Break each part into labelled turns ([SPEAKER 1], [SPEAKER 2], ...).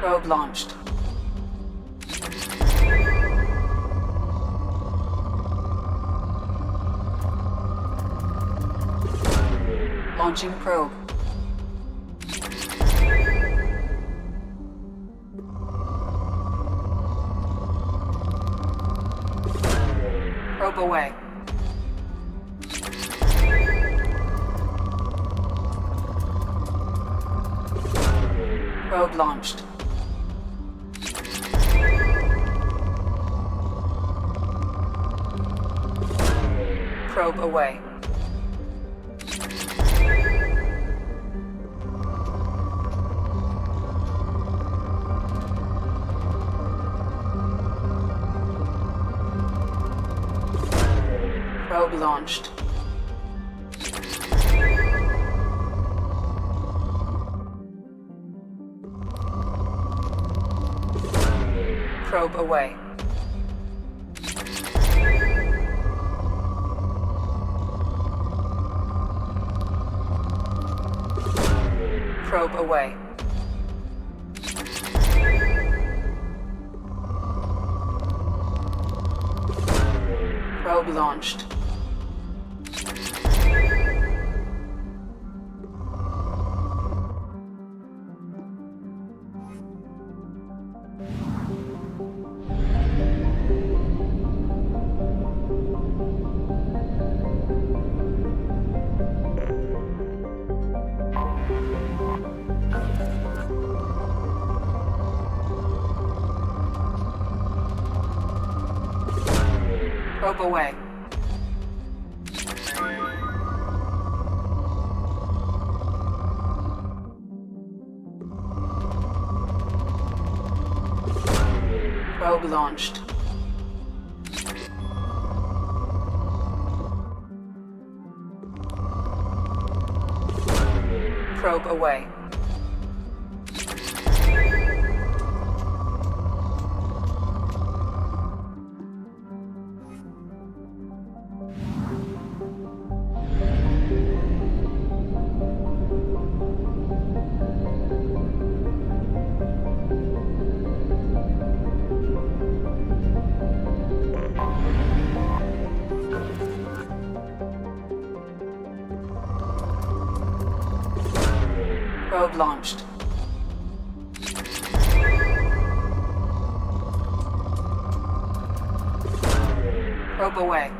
[SPEAKER 1] Probe launched. Launching probe. Probe away. Probe launched. Probe away. Probe launched. Probe away. Probe away. Probe launched. Probe away. Probe launched. Probe away. Probe launched. Probe away.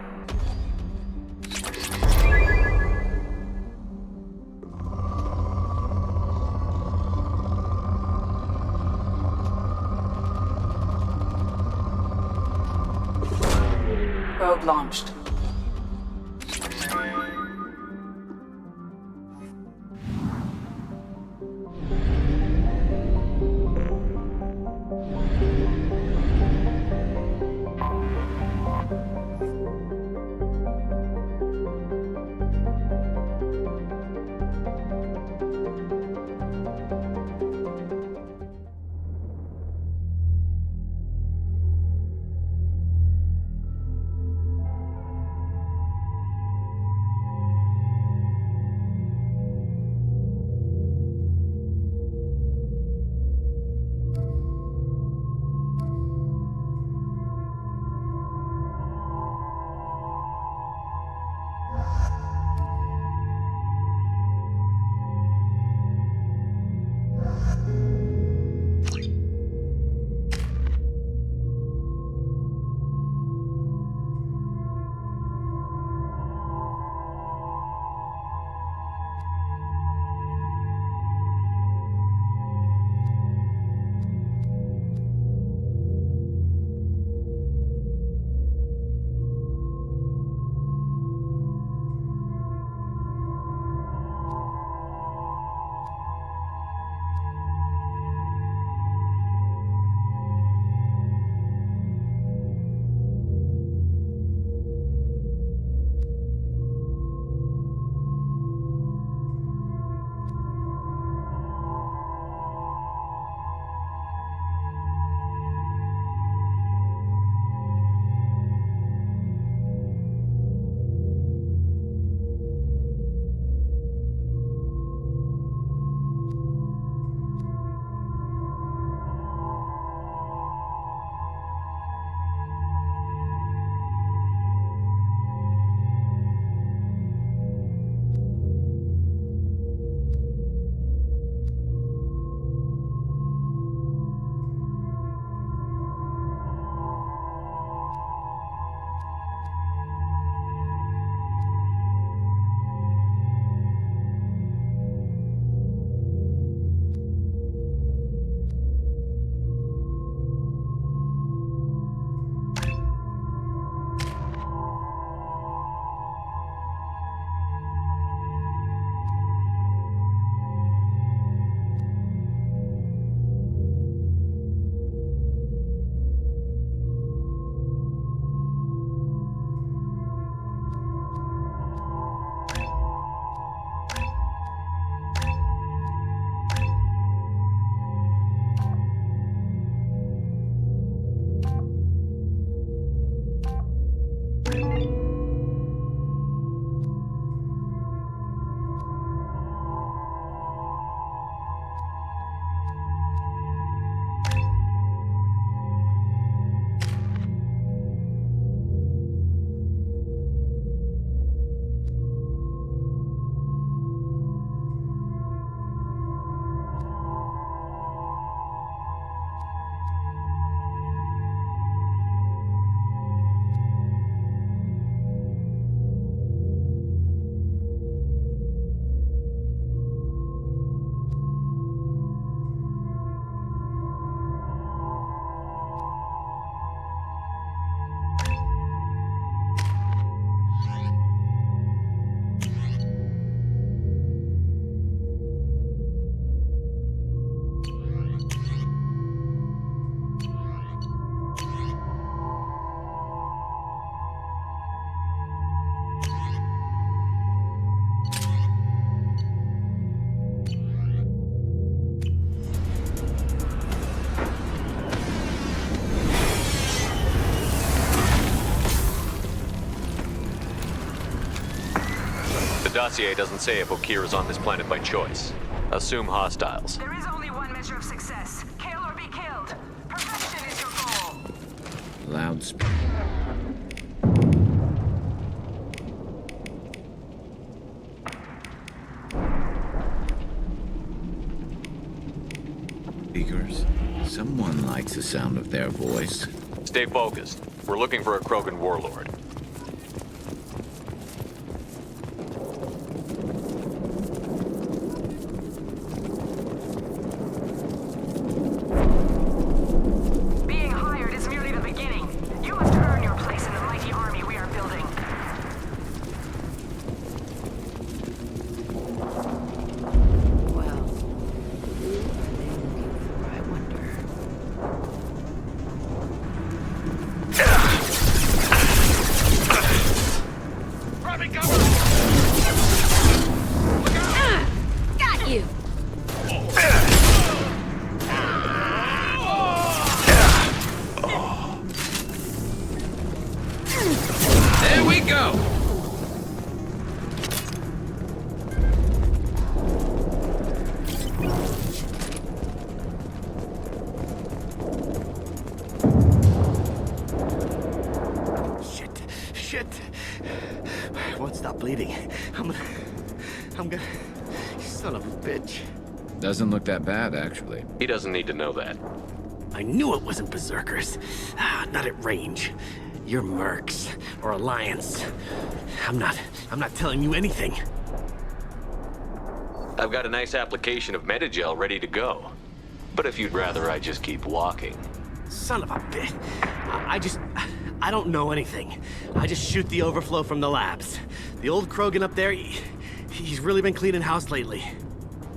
[SPEAKER 1] Probe launched.
[SPEAKER 2] dossier doesn't say if Okir is on this planet by choice. Assume hostiles.
[SPEAKER 3] There is only one measure of success. Kill or be killed. Perfection is your goal.
[SPEAKER 4] Loudspeaker. Speakers. Someone likes the sound of their voice.
[SPEAKER 2] Stay focused. We're looking for a Krogan warlord.
[SPEAKER 3] Being hired is merely the beginning. You must earn your place in the mighty army we are building.
[SPEAKER 5] Well, who are they looking for, I wonder? Got you!
[SPEAKER 4] There we go!
[SPEAKER 6] Shit. I won't stop bleeding. I'm gonna... Son of a bitch.
[SPEAKER 4] Doesn't look that bad, actually.
[SPEAKER 2] He doesn't need to know that.
[SPEAKER 6] I knew it wasn't Berserkers. Not at range. You're Mercs, or Alliance. I'm not telling you anything.
[SPEAKER 2] I've got a nice application of Metagel ready to go. But if you'd rather I just keep walking.
[SPEAKER 6] Son of a bitch. I don't know anything. I just shoot the overflow from the labs. The old Krogan up there, he's really been cleaning house lately.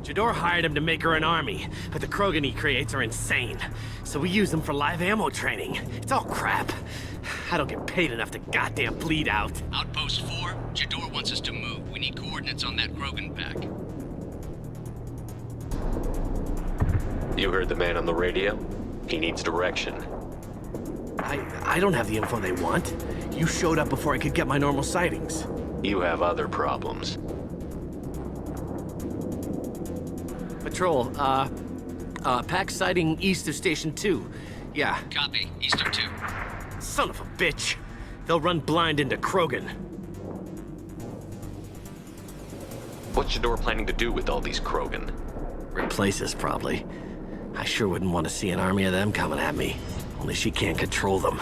[SPEAKER 6] Jador hired him to make her an army, but the Krogan he creates are insane. So we use them for live ammo training. It's all crap. I don't get paid enough to goddamn bleed out.
[SPEAKER 7] Outpost 4, Jador wants us to move. We need coordinates on that Krogan pack.
[SPEAKER 2] You heard the man on the radio? He needs direction.
[SPEAKER 6] I don't have the info they want. You showed up before I could get my normal sightings.
[SPEAKER 2] You have other problems.
[SPEAKER 6] Patrol, pack sighting east of Station 2. Yeah.
[SPEAKER 7] Copy. Eastern 2.
[SPEAKER 6] Son of a bitch. They'll run blind into Krogan.
[SPEAKER 2] What's Jador planning to do with all these Krogan?
[SPEAKER 6] Replace us, probably. I sure wouldn't want to see an army of them coming at me. Only she can't control them.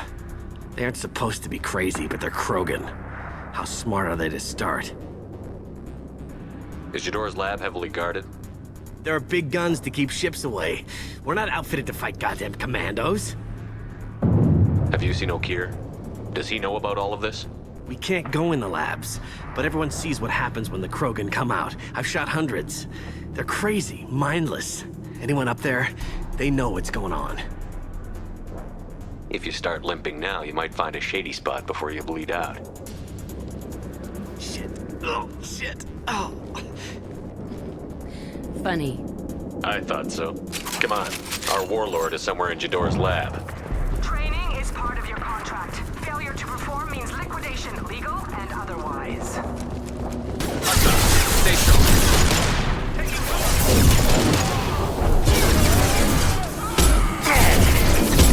[SPEAKER 6] They aren't supposed to be crazy, but they're Krogan. How smart are they to start?
[SPEAKER 2] Is Jador's lab heavily guarded?
[SPEAKER 6] There are big guns to keep ships away. We're not outfitted to fight goddamn commandos.
[SPEAKER 2] Have you seen Okir? Does he know about all of this?
[SPEAKER 6] We can't go in the labs, but everyone sees what happens when the Krogan come out. I've shot hundreds. They're crazy, mindless. Anyone up there, they know what's going on.
[SPEAKER 2] If you start limping now, you might find a shady spot before you bleed out.
[SPEAKER 6] Shit. Oh, shit. Oh.
[SPEAKER 5] Funny.
[SPEAKER 2] I thought so. Come on. Our warlord is somewhere in Jador's lab.
[SPEAKER 3] Training is part of your contract. Failure to perform means liquidation, legal and otherwise.
[SPEAKER 4] Stay strong.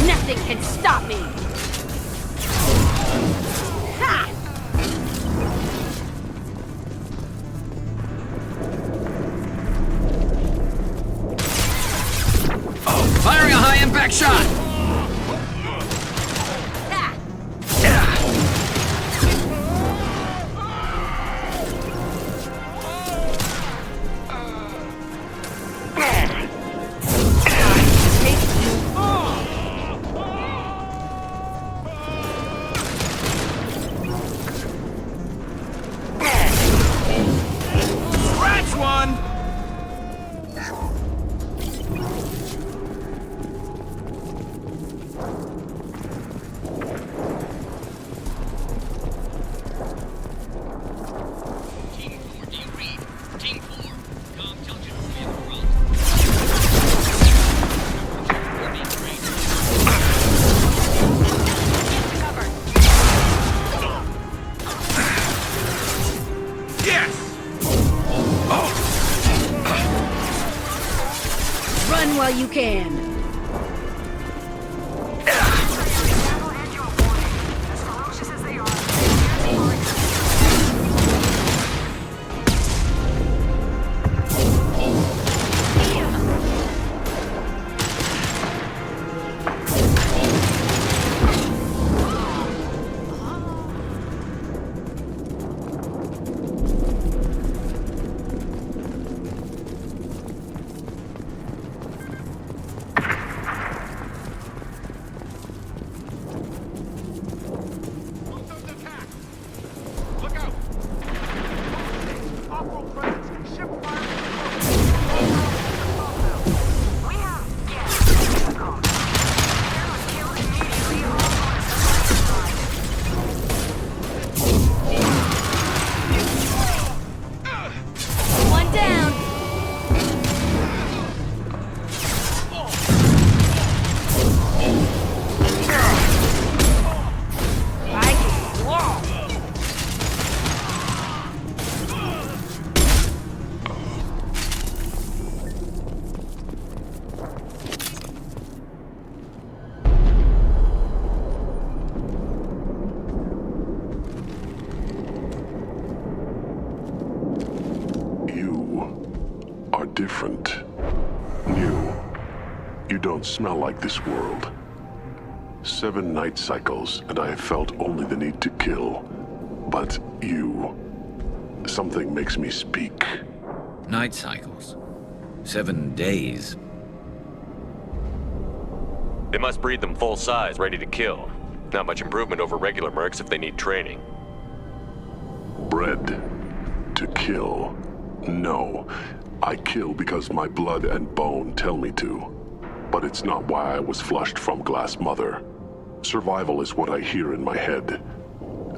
[SPEAKER 5] Nothing can stop me! Ha!
[SPEAKER 4] Firing a high-impact shot! Scratch one!
[SPEAKER 5] Run while you can.
[SPEAKER 3] And your warning. As ferocious as they are, we have guests in the compound. There was killed immediately all on the
[SPEAKER 5] One down.
[SPEAKER 8] You are different. New. You don't smell like this world. 7 night cycles, and I have felt only the need to kill. But you... something makes me speak.
[SPEAKER 4] Night cycles. 7 days.
[SPEAKER 2] They must breed them full size, ready to kill. Not much improvement over regular mercs if they need training.
[SPEAKER 8] Bred to kill. No. I kill because my blood and bone tell me to. But it's not why I was flushed from Glass Mother. Survival is what I hear in my head.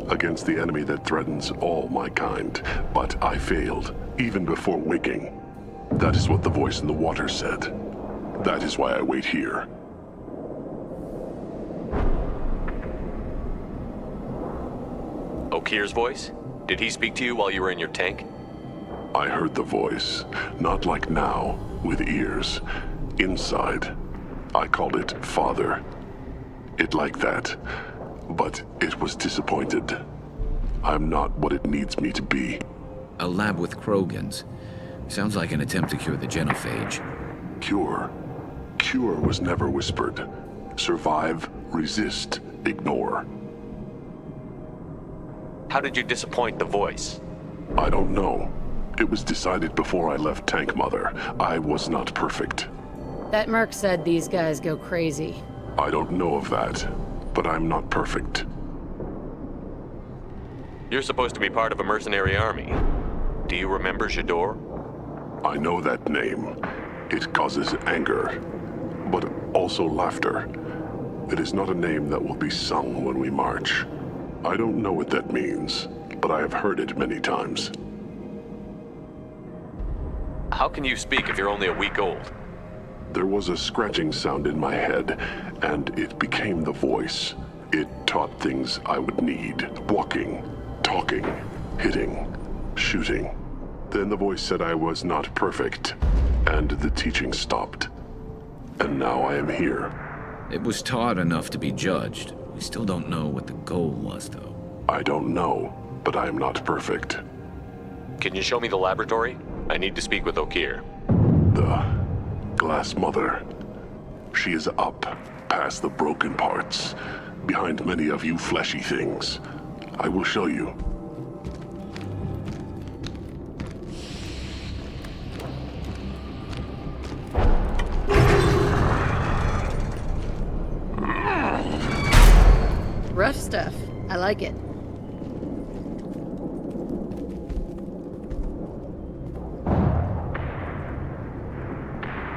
[SPEAKER 8] Against the enemy that threatens all my kind. But I failed, even before waking. That is what the voice in the water said. That is why I wait here.
[SPEAKER 2] Okir's voice? Did he speak to you while you were in your tank?
[SPEAKER 8] I heard the voice, not like now, with ears. Inside. I called it Father. It like that. But it was disappointed. I'm not what it needs me to be.
[SPEAKER 4] A lab with Krogans. Sounds like an attempt to cure the genophage.
[SPEAKER 8] Cure. Cure was never whispered. Survive, resist, ignore.
[SPEAKER 2] How did you disappoint the voice?
[SPEAKER 8] I don't know. It was decided before I left Tank Mother. I was not perfect.
[SPEAKER 5] That merc said these guys go crazy.
[SPEAKER 8] I don't know of that, but I'm not perfect.
[SPEAKER 2] You're supposed to be part of a mercenary army. Do you remember Jador?
[SPEAKER 8] I know that name. It causes anger, but also laughter. It is not a name that will be sung when we march. I don't know what that means, but I have heard it many times.
[SPEAKER 2] How can you speak if you're only a week old?
[SPEAKER 8] There was a scratching sound in my head, and it became the voice. It taught things I would need. Walking, talking, hitting, shooting. Then the voice said I was not perfect, and the teaching stopped. And now I am here.
[SPEAKER 4] It was taught enough to be judged. We still don't know what the goal was, though.
[SPEAKER 8] I don't know, but I am not perfect.
[SPEAKER 2] Can you show me the laboratory? I need to speak with Okir.
[SPEAKER 8] The Glass Mother. She is up, past the broken parts, behind many of you fleshy things. I will show you.
[SPEAKER 5] Rough stuff. I like it.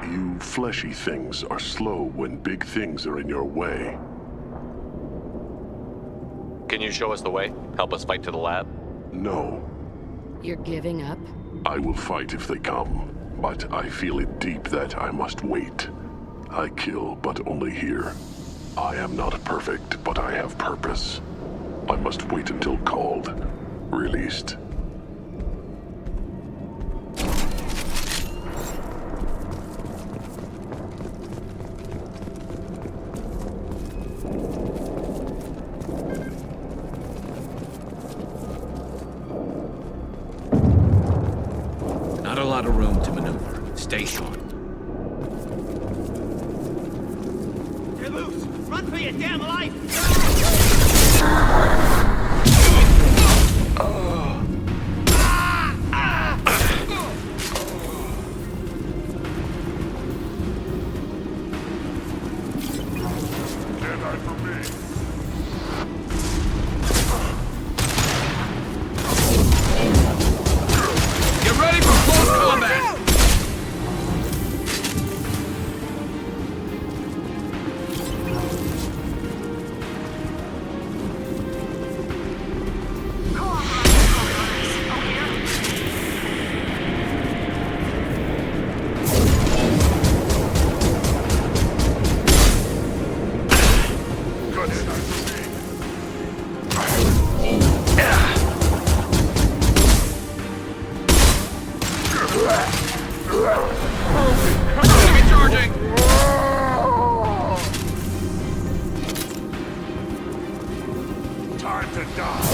[SPEAKER 8] You fleshy things are slow when big things are in your way.
[SPEAKER 2] Can you show us the way? Help us fight to the lab?
[SPEAKER 8] No,
[SPEAKER 5] You're giving up?
[SPEAKER 8] I will fight if they come, but I feel it deep that I must wait. I kill, but only here. I am not perfect, but I have purpose. I must wait until called, released.
[SPEAKER 4] lot of room to maneuver. Stay sharp.
[SPEAKER 6] Get loose! Run for your damn life!
[SPEAKER 4] Get ready for close combat! Enemy charging!
[SPEAKER 8] Time to die.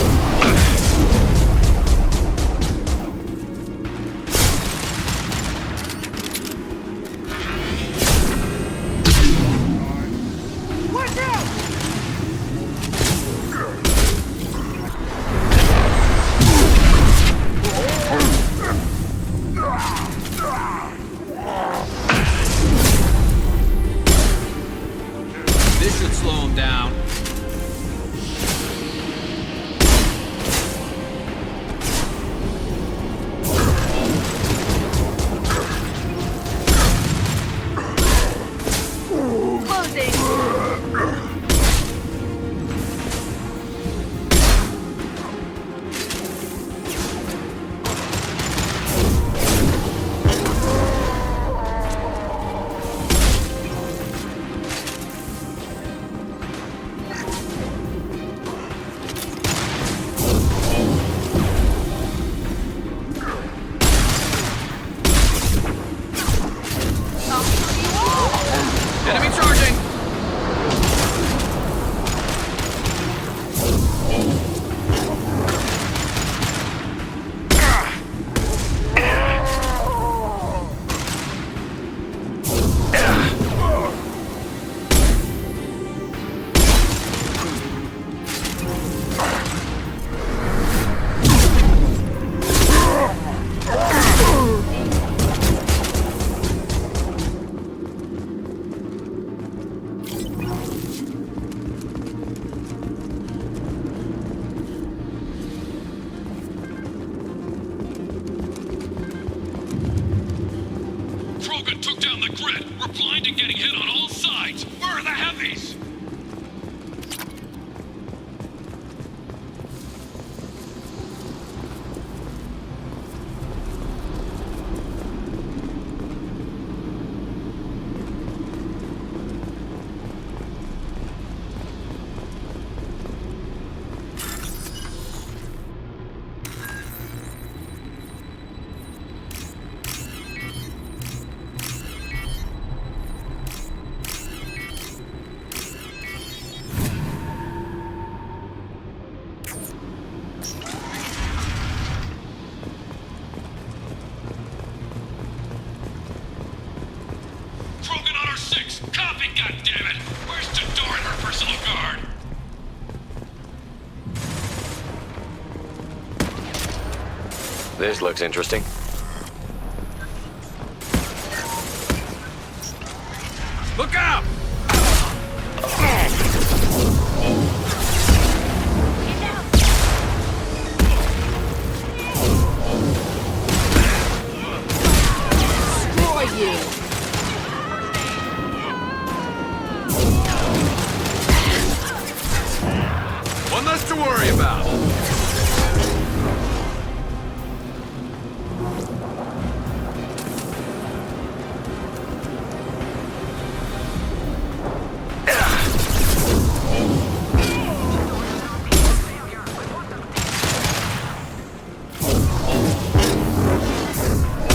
[SPEAKER 6] Watch out!
[SPEAKER 4] This should slow him down. Enemy charging!
[SPEAKER 9] Krogan took down the grid. We're blind and getting hit on all sides. Where are the heavies? Krogan on our 6. Copy, goddammit! Where's Jador and her personal guard?
[SPEAKER 2] This looks interesting.
[SPEAKER 4] Look out!
[SPEAKER 5] Destroy you!
[SPEAKER 4] One less to worry about.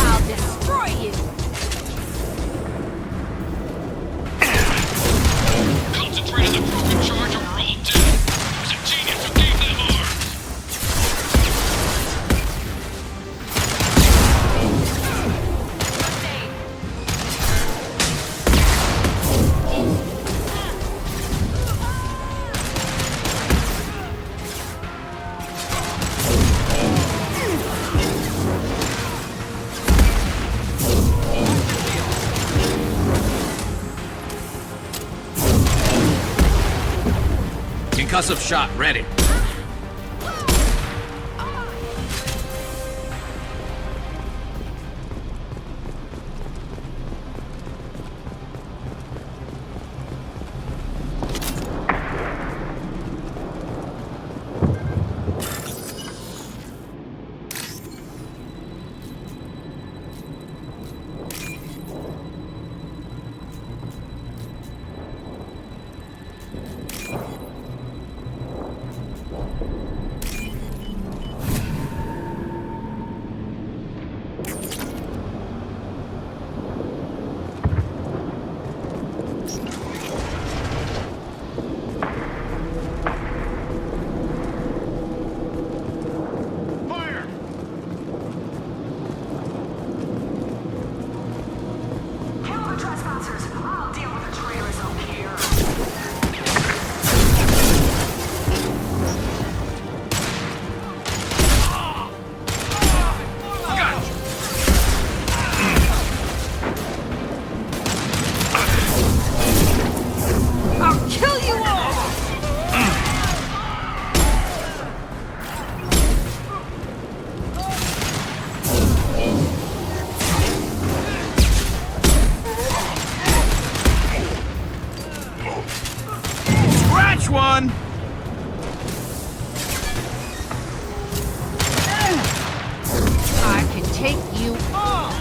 [SPEAKER 5] I'll destroy you!
[SPEAKER 9] Concentrate on the Krogan charge or we're all dead. It was a genius who gave them arms.
[SPEAKER 4] Concussive shot ready.
[SPEAKER 3] Kill the trespassers. I'll deal with the traitors over here.
[SPEAKER 5] I'll kill you all!
[SPEAKER 4] Scratch one!
[SPEAKER 5] I can take you all!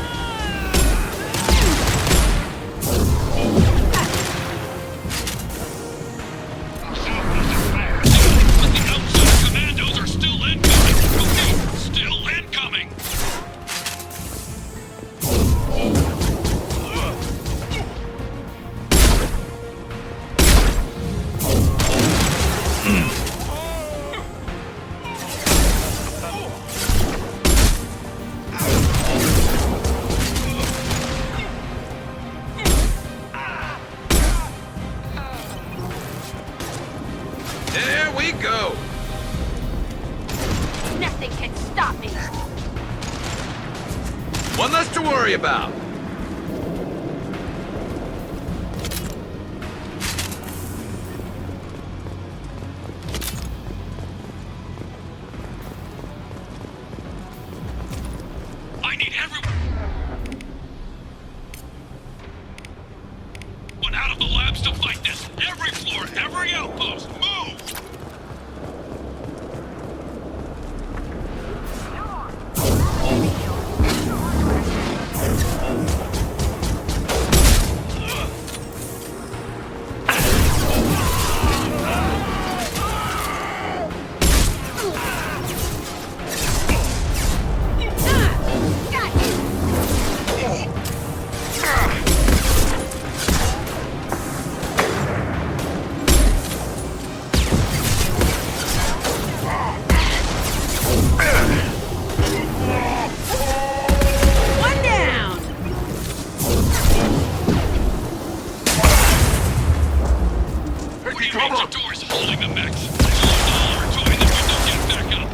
[SPEAKER 9] But the outside commandos are still incoming. Okay, still incoming.
[SPEAKER 4] There we go!
[SPEAKER 5] Nothing can stop me!
[SPEAKER 4] One less to worry about.
[SPEAKER 9] I need everyone out of the labs to fight this. Every floor, every outpost, move!
[SPEAKER 5] One down!
[SPEAKER 9] What do you mean the door's holding the mechs? All are join the window, get back up.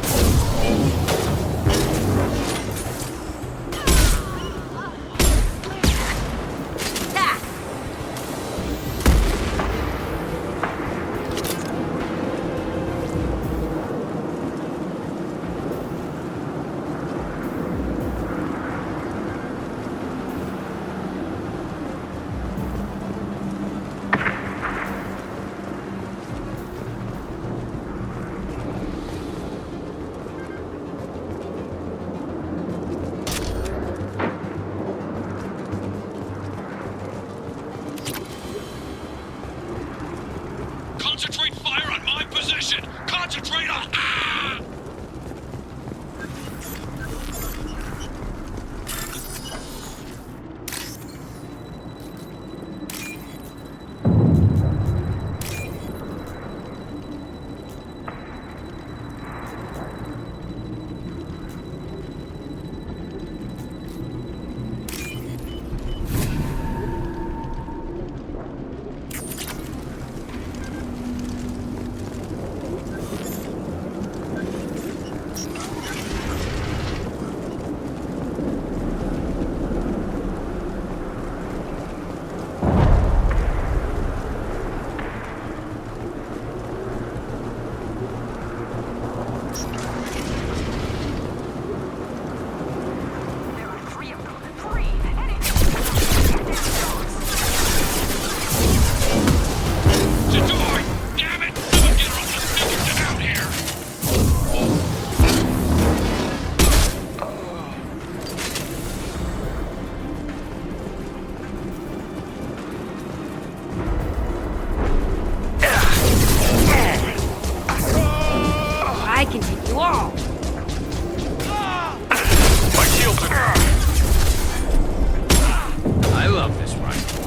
[SPEAKER 5] Ha! wall!
[SPEAKER 2] My shields are...
[SPEAKER 4] I love this rifle.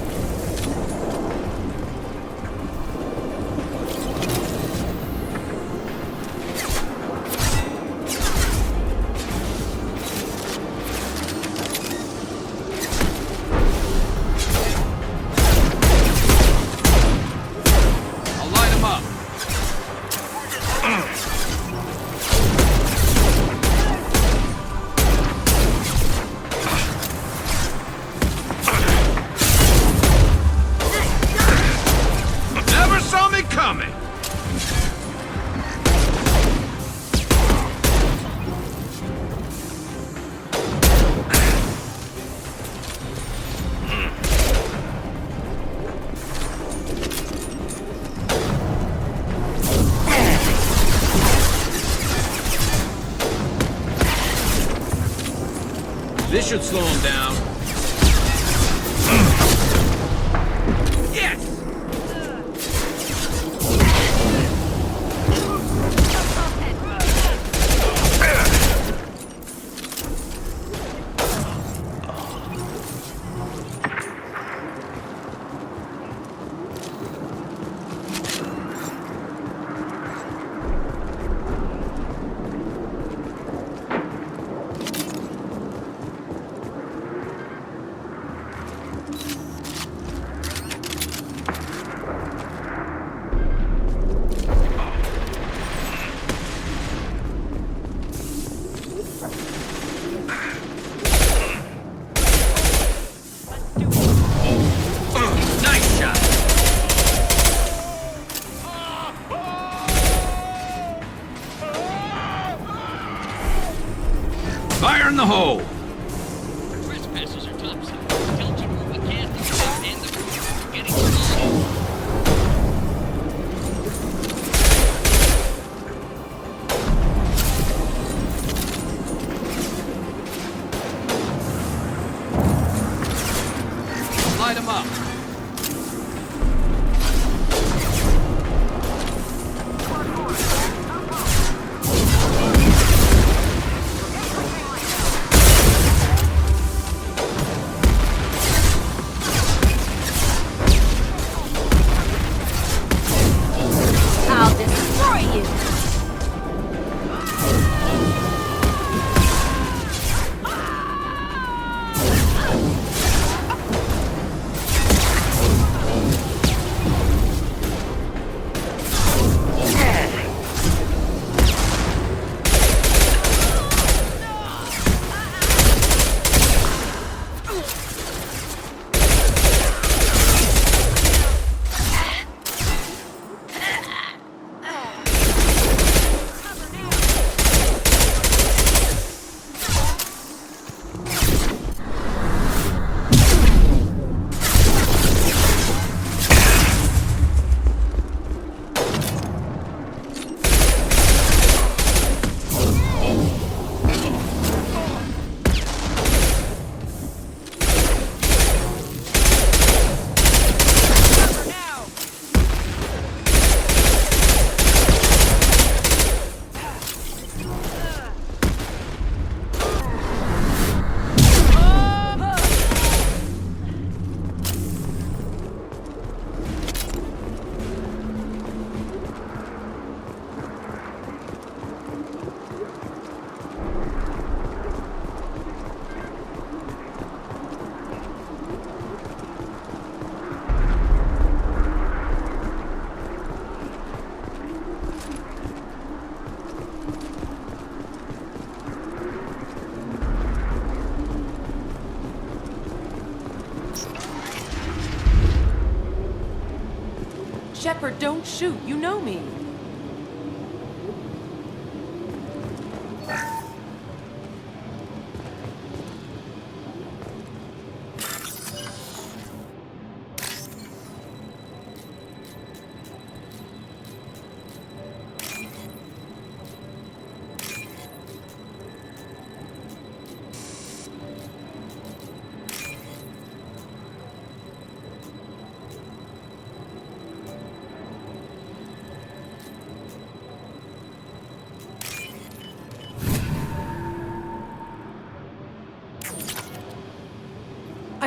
[SPEAKER 4] I'll light him up. Never saw me coming! This should slow him down. Yes! Nice shot! Fire in the hole!
[SPEAKER 7] Trespassers are topside. Tell Jador we can't leave them and the crew. We're getting close.
[SPEAKER 4] Light him up.
[SPEAKER 5] I'll destroy you!
[SPEAKER 1] Shepard, don't shoot. You know me.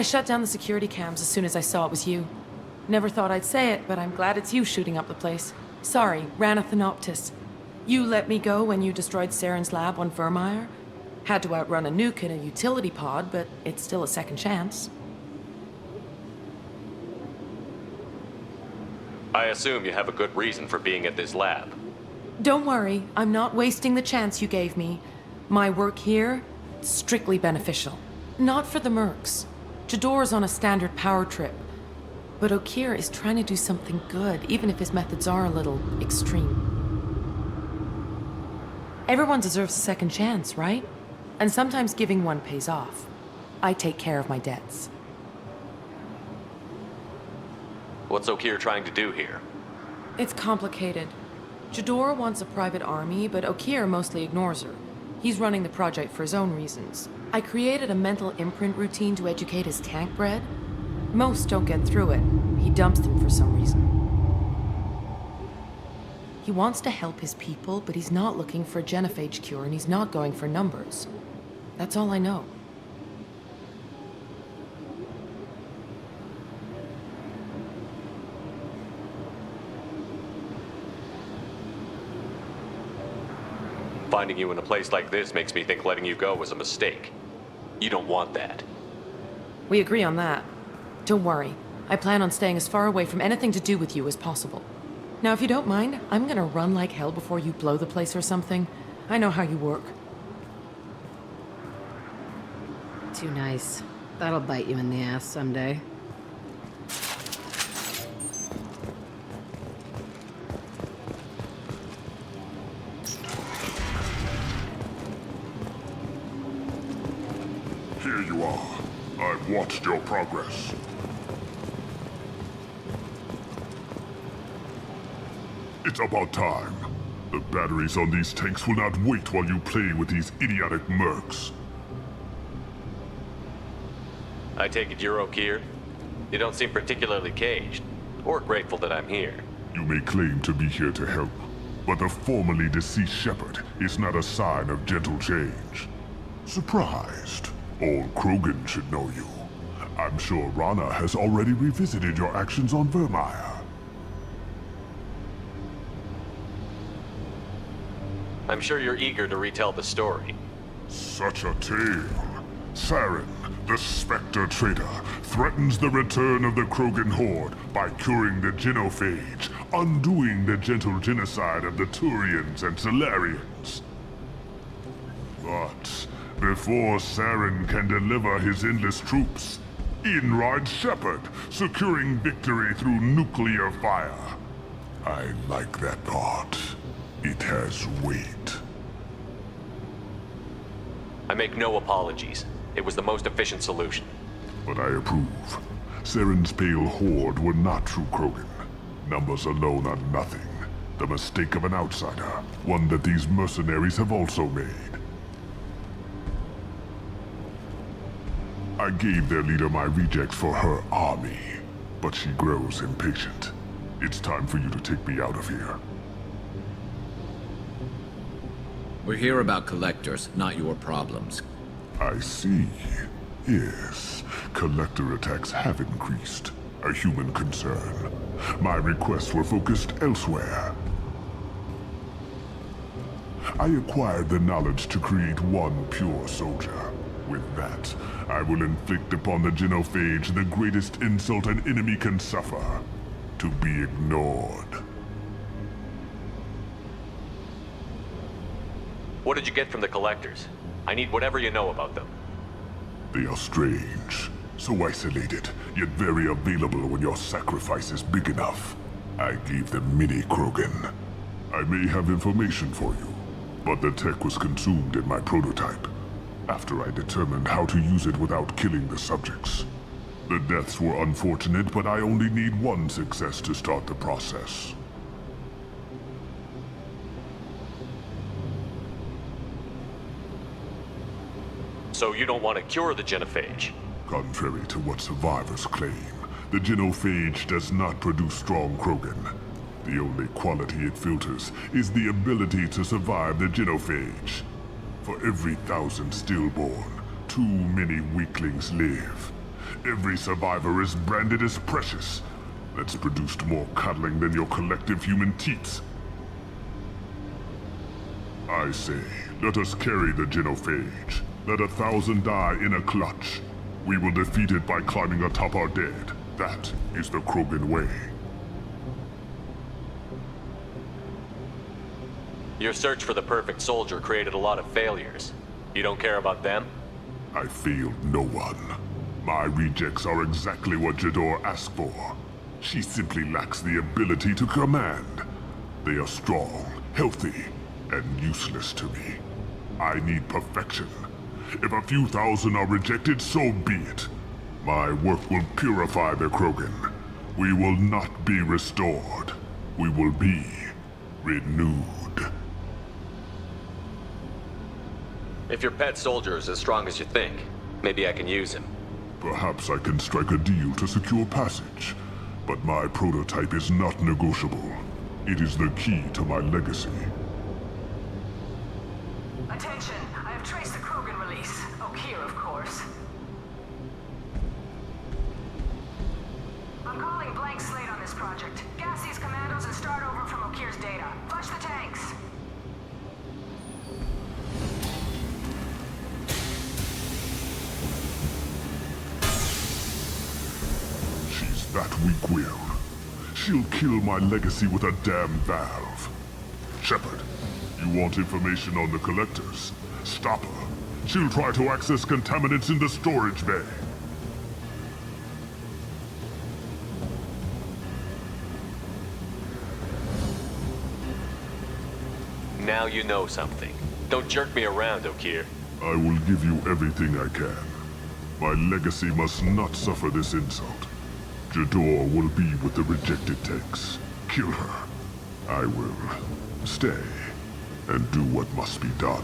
[SPEAKER 1] I shut down the security cams as soon as I saw it was you. Never thought I'd say it, but I'm glad it's you shooting up the place. Sorry, Ranathanoptis. You let me go when you destroyed Saren's lab on Vermeer. Had to outrun a nuke in a utility pod, but it's still a second chance.
[SPEAKER 2] I assume you have a good reason for being at this lab.
[SPEAKER 1] Don't worry, I'm not wasting the chance you gave me. My work here, strictly beneficial. Not for the mercs. Jador's on a standard power trip. But Okeer is trying to do something good, even if his methods are a little extreme. Everyone deserves a second chance, right? And sometimes giving one pays off. I take care of my debts.
[SPEAKER 2] What's Okeer trying to do here?
[SPEAKER 1] It's complicated. Jador wants a private army, but Okeer mostly ignores her. He's running the project for his own reasons. I created a mental imprint routine to educate his tank bred. Most don't get through it. He dumps them for some reason. He wants to help his people, but he's not looking for a genophage cure, and he's not going for numbers. That's all I know.
[SPEAKER 2] Finding you in a place like this makes me think letting you go was a mistake. You don't want that.
[SPEAKER 1] We agree on that. Don't worry. I plan on staying as far away from anything to do with you as possible. Now, if you don't mind, I'm gonna run like hell before you blow the place or something. I know how you work.
[SPEAKER 5] Too nice. That'll bite you in the ass someday.
[SPEAKER 8] Here you are. I've watched your progress. It's about time. The batteries on these tanks will not wait while you play with these idiotic mercs.
[SPEAKER 2] I take it you're Okeer? You don't seem particularly caged, or grateful that I'm here.
[SPEAKER 8] You may claim to be here to help, but the formerly deceased shepherd is not a sign of gentle change. Surprised? Old Krogan should know you. I'm sure Rana has already revisited your actions on Vermeer.
[SPEAKER 2] I'm sure you're eager to retell the story.
[SPEAKER 8] Such a tale. Saren, the Spectre traitor, threatens the return of the Krogan horde by curing the genophage, undoing the gentle genocide of the Turians and Solarians. But before Saren can deliver his endless troops, in rides Shepard, securing victory through nuclear fire. I like that part. It has weight.
[SPEAKER 2] I make no apologies. It was the most efficient solution.
[SPEAKER 8] But I approve. Saren's pale horde were not true Krogan. Numbers alone are nothing. The mistake of an outsider, one that these mercenaries have also made. I gave their leader my rejects for her army, but she grows impatient. It's time for you to take me out of here.
[SPEAKER 4] We're here about collectors, not your problems.
[SPEAKER 8] I see. Yes, collector attacks have increased. A human concern. My requests were focused elsewhere. I acquired the knowledge to create one pure soldier. With that, I will inflict upon the genophage the greatest insult an enemy can suffer. To be ignored.
[SPEAKER 2] What did you get from the collectors? I need whatever you know about them.
[SPEAKER 8] They are strange. So isolated, yet very available when your sacrifice is big enough. I gave them mini Krogan. I may have information for you, but the tech was consumed in my prototype, after I determined how to use it without killing the subjects. The deaths were unfortunate, but I only need one success to start the process.
[SPEAKER 2] So you don't want to cure the genophage?
[SPEAKER 8] Contrary to what survivors claim, the genophage does not produce strong Krogan. The only quality it filters is the ability to survive the genophage. For every 1,000 stillborn, too many weaklings live. Every survivor is branded as precious. That's produced more cuddling than your collective human teats. I say, let us carry the genophage. Let 1,000 die in a clutch. We will defeat it by climbing atop our dead. That is the Krogan way.
[SPEAKER 2] Your search for the perfect soldier created a lot of failures. You don't care about them?
[SPEAKER 8] I failed no one. My rejects are exactly what Jador asked for. She simply lacks the ability to command. They are strong, healthy, and useless to me. I need perfection. If a few thousand are rejected, so be it. My work will purify the Krogan. We will not be restored. We will be renewed.
[SPEAKER 2] If your pet soldier is as strong as you think, maybe I can use him.
[SPEAKER 8] Perhaps I can strike a deal to secure passage. But my prototype is not negotiable. It is the key to my legacy.
[SPEAKER 3] Attention, I have traced the Krogan release. Okeer, of course. I'm calling blank slate on this project. Gas these commandos and start over from Okeer's data. Flush the tanks.
[SPEAKER 8] She's that weak-willed. She'll kill my legacy with a damn valve. Shepard, you want information on the collectors? Stop her. She'll try to access contaminants in the storage bay.
[SPEAKER 2] Now you know something. Don't jerk me around, Okeer.
[SPEAKER 8] I will give you everything I can. My legacy must not suffer this insult. Jador will be with the rejected tanks. Kill her. I will stay and do what must be done.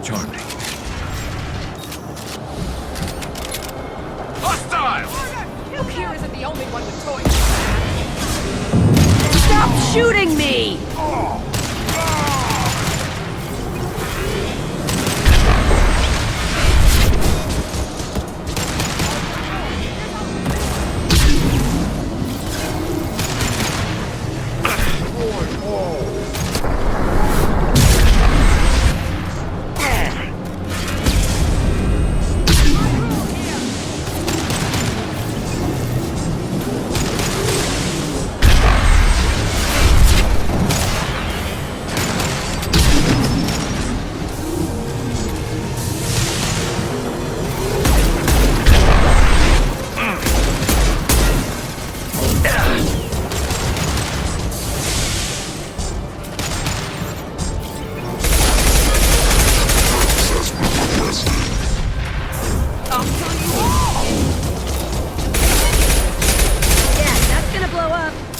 [SPEAKER 4] Charlie.
[SPEAKER 5] Okeer isn't the only one with toys. Stop shooting me!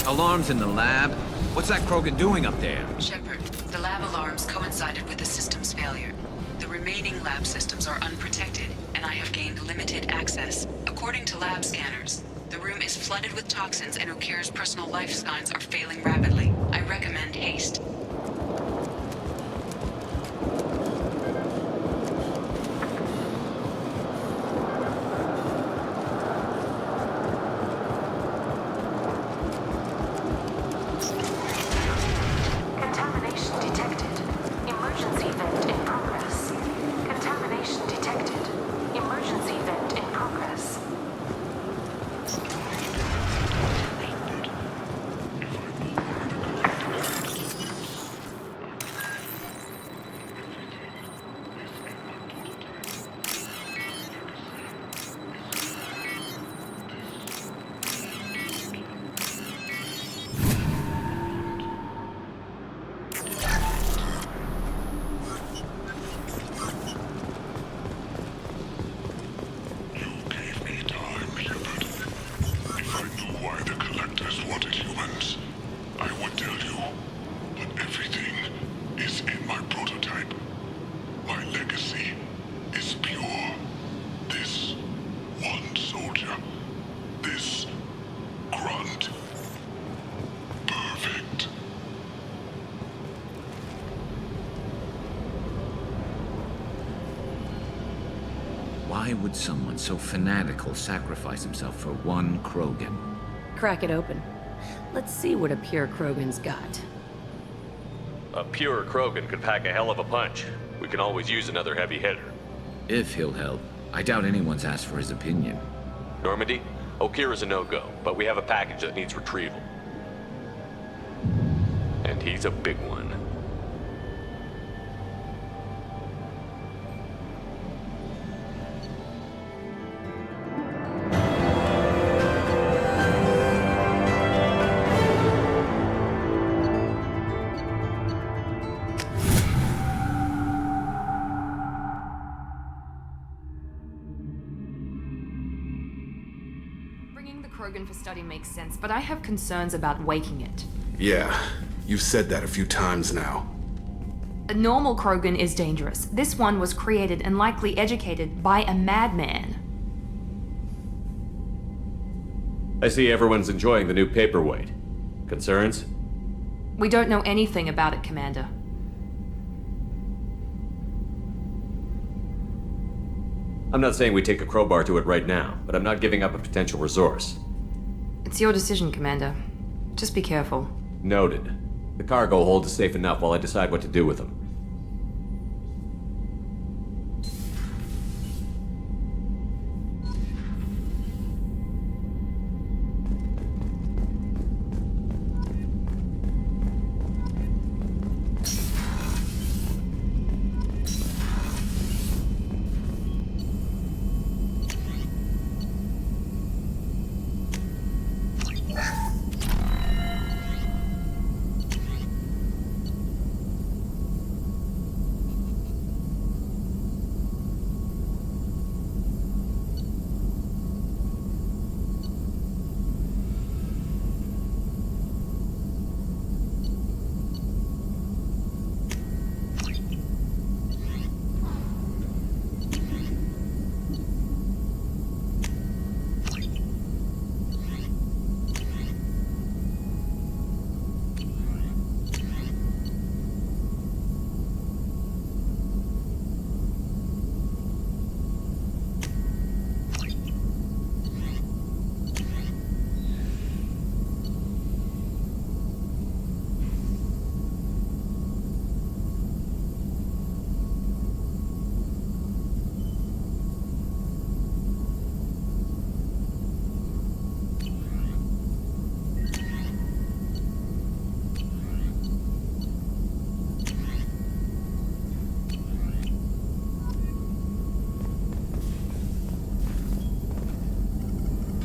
[SPEAKER 4] Alarms in the lab? What's that Krogan doing up there?
[SPEAKER 10] Shepard, the lab alarms coincided with the system's failure. The remaining lab systems are unprotected, and I have gained limited access. According to lab scanners, the room is flooded with toxins and Okeer's personal life signs are failing rapidly. I recommend haste.
[SPEAKER 3] Contamination detected. Emergency vent in progress. Contamination detected. Emergency vent in progress.
[SPEAKER 4] Why would someone so fanatical sacrifice himself for one Krogan?
[SPEAKER 5] Crack it open. Let's see what a pure Krogan's got.
[SPEAKER 2] A pure Krogan could pack a hell of a punch. We can always use another heavy hitter.
[SPEAKER 4] If he'll help. I doubt anyone's asked for his opinion.
[SPEAKER 2] Normandy, Okira's a no-go, but we have a package that needs retrieval. And he's a big one.
[SPEAKER 11] Bringing the Krogan for study makes sense, but I have concerns about waking it.
[SPEAKER 12] Yeah, you've said that a few times now.
[SPEAKER 11] A normal Krogan is dangerous. This one was created and likely educated by a madman.
[SPEAKER 2] I see everyone's enjoying the new paperweight. Concerns?
[SPEAKER 11] We don't know anything about it, Commander.
[SPEAKER 2] I'm not saying we take a crowbar to it right now, but I'm not giving up a potential resource.
[SPEAKER 11] It's your decision, Commander. Just be careful.
[SPEAKER 2] Noted. The cargo hold is safe enough while I decide what to do with them.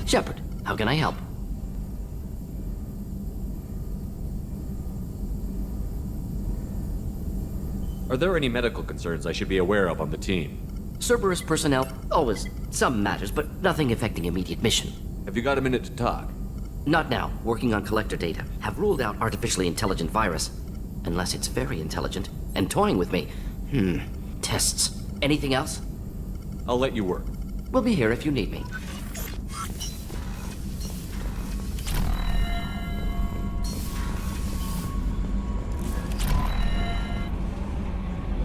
[SPEAKER 13] Shepard, how can I help?
[SPEAKER 2] Are there any medical concerns I should be aware of on the team?
[SPEAKER 13] Cerberus personnel, always some matters, but nothing affecting immediate mission.
[SPEAKER 2] Have you got a minute to talk?
[SPEAKER 13] Not now, working on collector data. Have ruled out artificially intelligent virus. Unless it's very intelligent, and toying with me. Tests. Anything else?
[SPEAKER 2] I'll let you work.
[SPEAKER 13] We'll be here if you need me.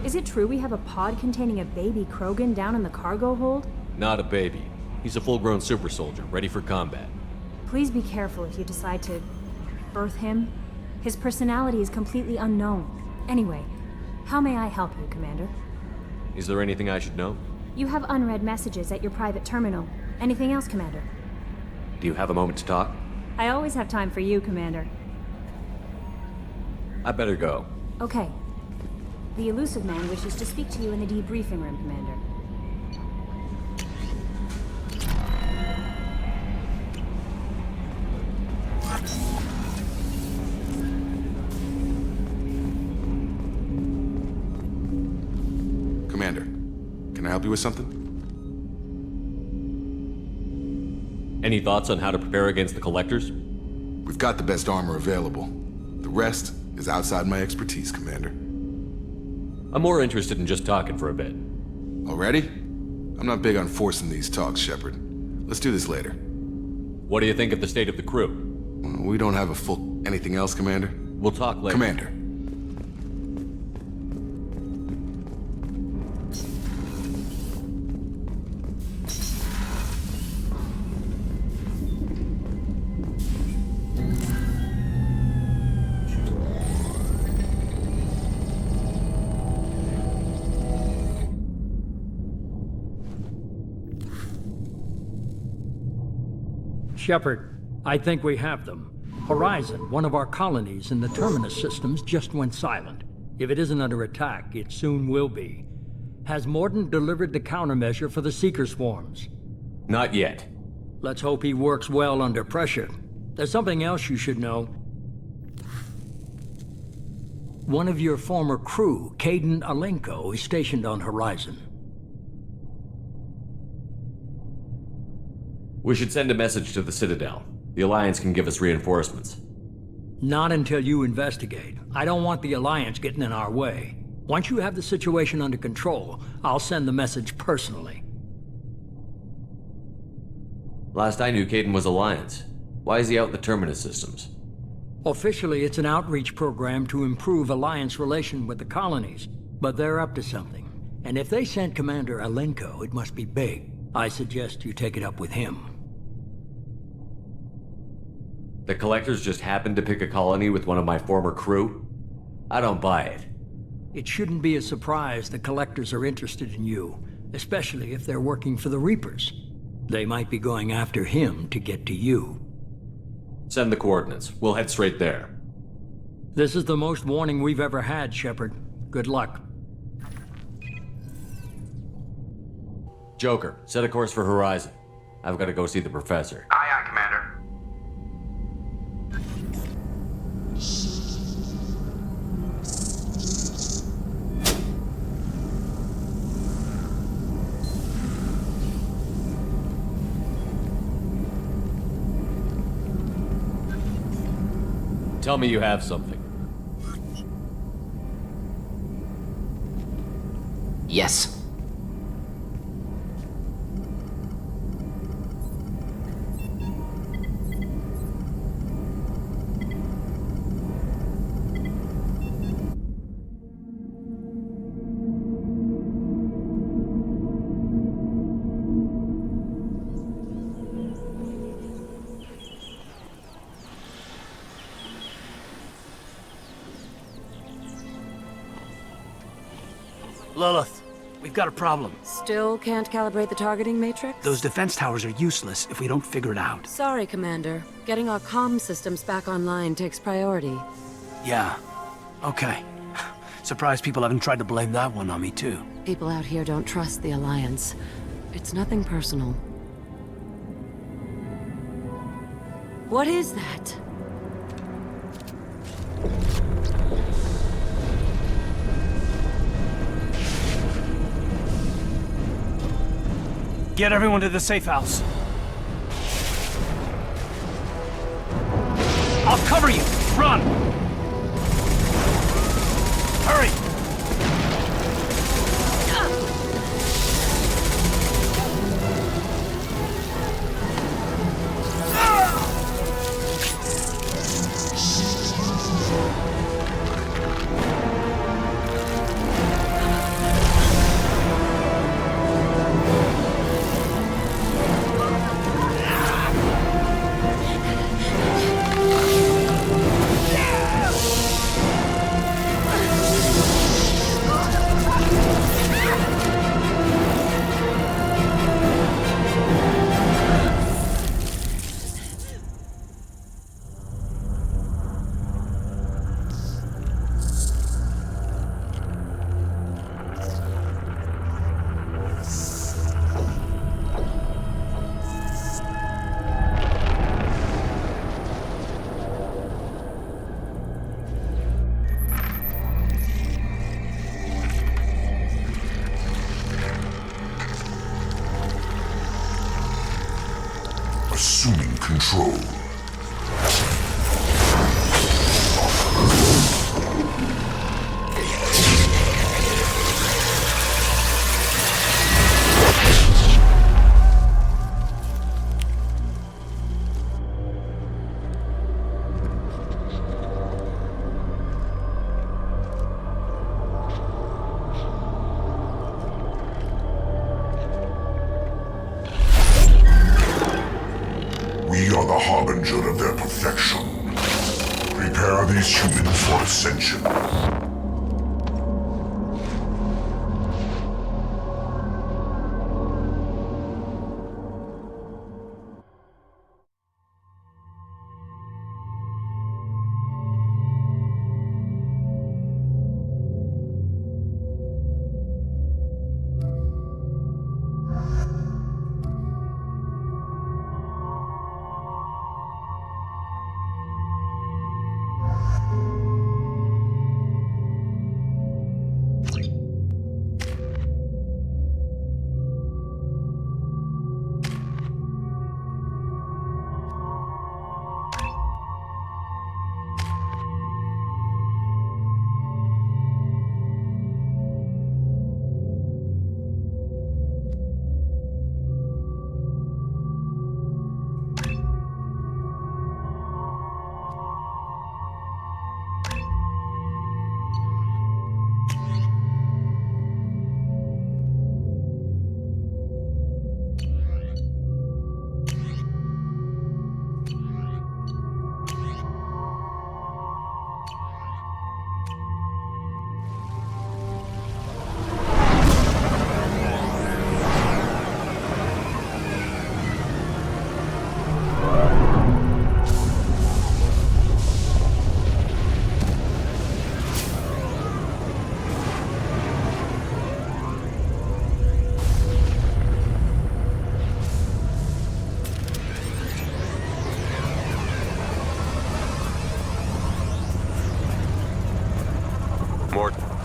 [SPEAKER 14] Is it true we have a pod containing a baby Krogan down in the cargo hold?
[SPEAKER 2] Not a baby. He's a full-grown super soldier, ready for combat.
[SPEAKER 14] Please be careful if you decide to birth him. His personality is completely unknown. Anyway, how may I help you, Commander?
[SPEAKER 2] Is there anything I should know?
[SPEAKER 14] You have unread messages at your private terminal. Anything else, Commander?
[SPEAKER 2] Do you have a moment to talk?
[SPEAKER 14] I always have time for you, Commander.
[SPEAKER 2] I better go.
[SPEAKER 14] Okay. The elusive man wishes to speak to you in the debriefing room, Commander.
[SPEAKER 12] Commander, can I help you with something?
[SPEAKER 2] Any thoughts on how to prepare against the Collectors?
[SPEAKER 12] We've got the best armor available. The rest is outside my expertise, Commander.
[SPEAKER 2] I'm more interested in just talking for a bit.
[SPEAKER 12] Already? I'm not big on forcing these talks, Shepard. Let's do this later.
[SPEAKER 2] What do you think of the state of the crew?
[SPEAKER 12] We don't have a full... Anything else, Commander?
[SPEAKER 2] We'll talk later.
[SPEAKER 12] Commander.
[SPEAKER 15] Shepard, I think we have them. Horizon, one of our colonies in the Terminus systems, just went silent. If it isn't under attack, it soon will be. Has Mordant delivered the countermeasure for the Seeker swarms?
[SPEAKER 2] Not yet.
[SPEAKER 15] Let's hope he works well under pressure. There's something else you should know. One of your former crew, Caden Alenko, is stationed on Horizon.
[SPEAKER 2] We should send a message to the Citadel. The Alliance can give us reinforcements.
[SPEAKER 15] Not until you investigate. I don't want the Alliance getting in our way. Once you have the situation under control, I'll send the message personally.
[SPEAKER 2] Last I knew, Caden was Alliance. Why is he out in the Terminus systems?
[SPEAKER 15] Officially, it's an outreach program to improve Alliance relation with the colonies, but they're up to something. And if they sent Commander Alenko, it must be big. I suggest you take it up with him.
[SPEAKER 2] The Collectors just happened to pick a colony with one of my former crew? I don't buy it.
[SPEAKER 15] It shouldn't be a surprise the Collectors are interested in you, especially if they're working for the Reapers. They might be going after him to get to you.
[SPEAKER 2] Send the coordinates. We'll head straight there.
[SPEAKER 15] This is the most warning we've ever had, Shepard. Good luck.
[SPEAKER 2] Joker, set a course for Horizon. I've got to go see the Professor.
[SPEAKER 16] Aye, aye, Commander.
[SPEAKER 2] Tell me you have something.
[SPEAKER 13] Yes.
[SPEAKER 6] Lilith, we've got a problem.
[SPEAKER 5] Still can't calibrate the targeting matrix?
[SPEAKER 6] Those defense towers are useless if we don't figure it out.
[SPEAKER 5] Sorry, Commander. Getting our comm systems back online takes priority.
[SPEAKER 6] Yeah. Okay. Surprised people haven't tried to blame that one on me, too.
[SPEAKER 5] People out here don't trust the Alliance. It's nothing personal. What is that?
[SPEAKER 6] Get everyone to the safe house. I'll cover you! Run! Hurry!
[SPEAKER 8] Assuming control. We are the harbinger of their perfection. Prepare these humans for ascension.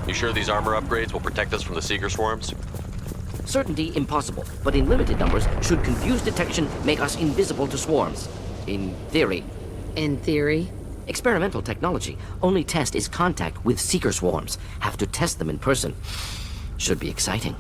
[SPEAKER 2] You sure these armor upgrades will protect us from the Seeker swarms?
[SPEAKER 13] Certainty impossible, but in limited numbers, should confused detection make us invisible to swarms. In theory.
[SPEAKER 5] In theory?
[SPEAKER 13] Experimental technology. Only test is contact with Seeker swarms. Have to test them in person. Should be exciting.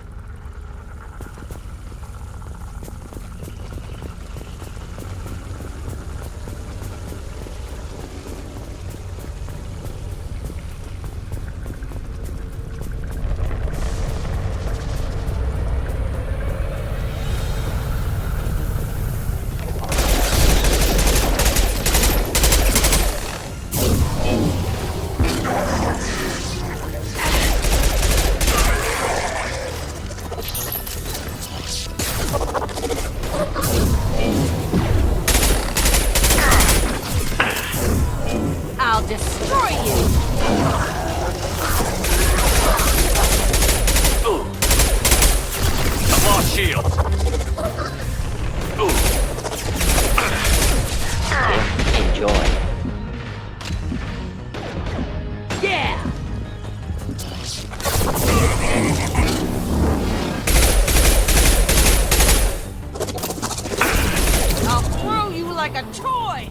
[SPEAKER 5] I'll destroy you!
[SPEAKER 2] I've lost shields.
[SPEAKER 13] Enjoy.
[SPEAKER 5] Yeah! I'll throw you like a toy!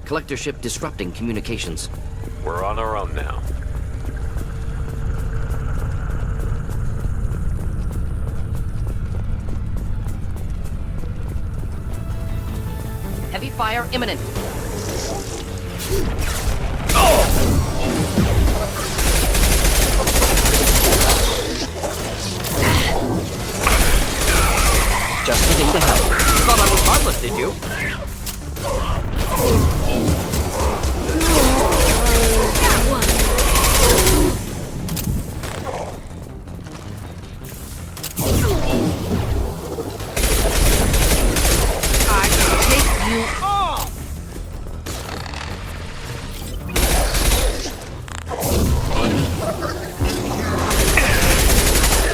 [SPEAKER 13] Collector ship disrupting communications.
[SPEAKER 2] We're on our own now.
[SPEAKER 13] Heavy fire imminent. Just getting to help. Thought I was harmless, did you?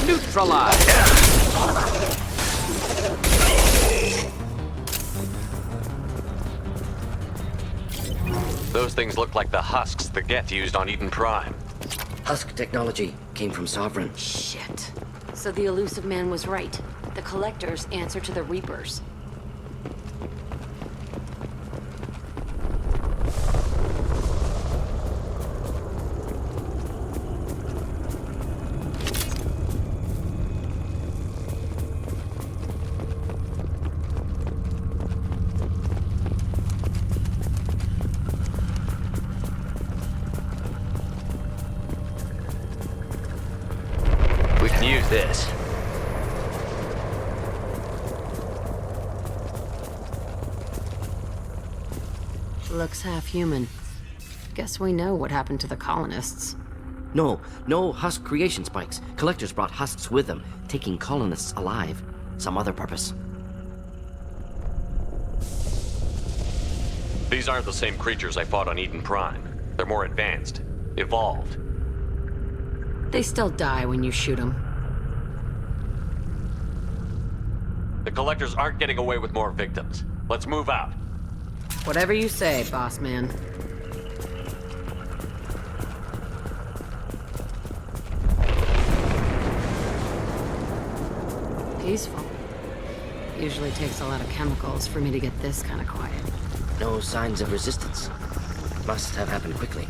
[SPEAKER 13] Neutralized.
[SPEAKER 2] Those things look like the husks the Geth used on Eden Prime.
[SPEAKER 13] Husk technology came from Sovereign.
[SPEAKER 5] Shit. So the elusive man was right. The Collectors answer to the Reapers.
[SPEAKER 2] We can use this.
[SPEAKER 5] Looks half human. Guess we know what happened to the colonists.
[SPEAKER 13] No Husk creation spikes. Collectors brought husks with them, taking colonists alive. Some other purpose.
[SPEAKER 2] These aren't the same creatures I fought on Eden Prime. They're more advanced, evolved.
[SPEAKER 5] They still die when you shoot them.
[SPEAKER 2] The Collectors aren't getting away with more victims. Let's move out.
[SPEAKER 5] Whatever you say, boss man. Peaceful. Usually takes a lot of chemicals for me to get this kind of quiet.
[SPEAKER 13] No signs of resistance. Must have happened quickly.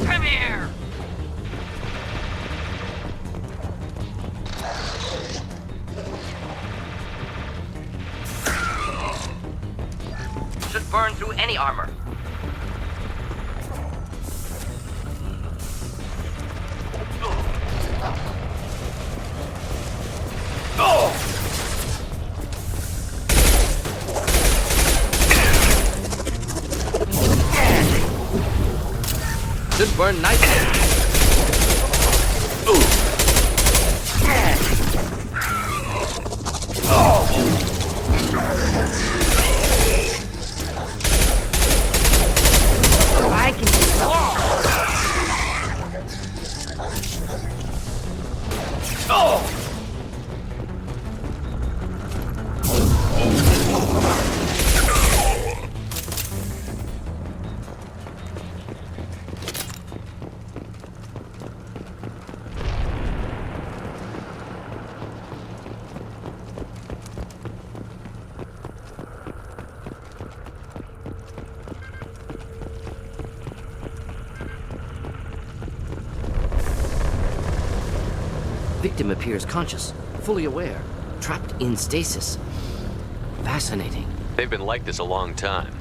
[SPEAKER 7] Come here!
[SPEAKER 13] Should burn through any armor. Should burn nicely.
[SPEAKER 5] I can
[SPEAKER 13] Victim appears conscious, fully aware, trapped in stasis. Fascinating.
[SPEAKER 2] They've been like this a long time.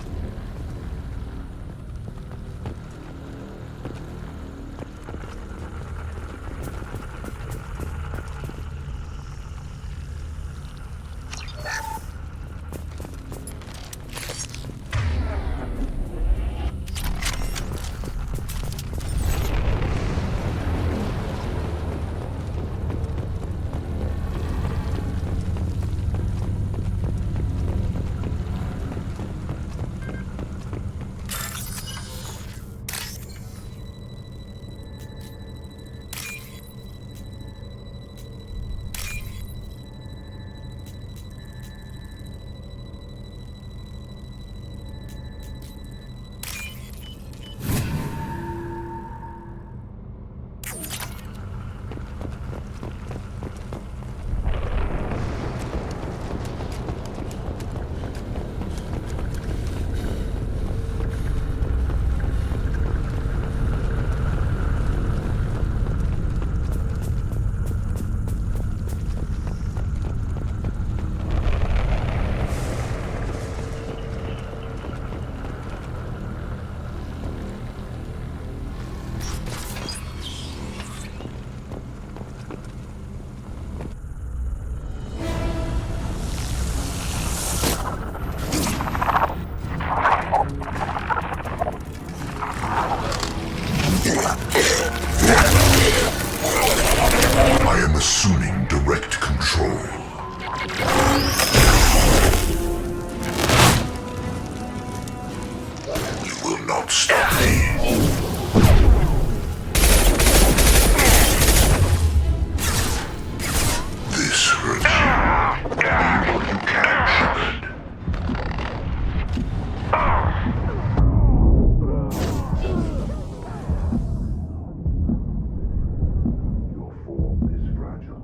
[SPEAKER 8] I am assuming direct control. You will not stop me. This hurts you. But you can't shove it. Your form is fragile.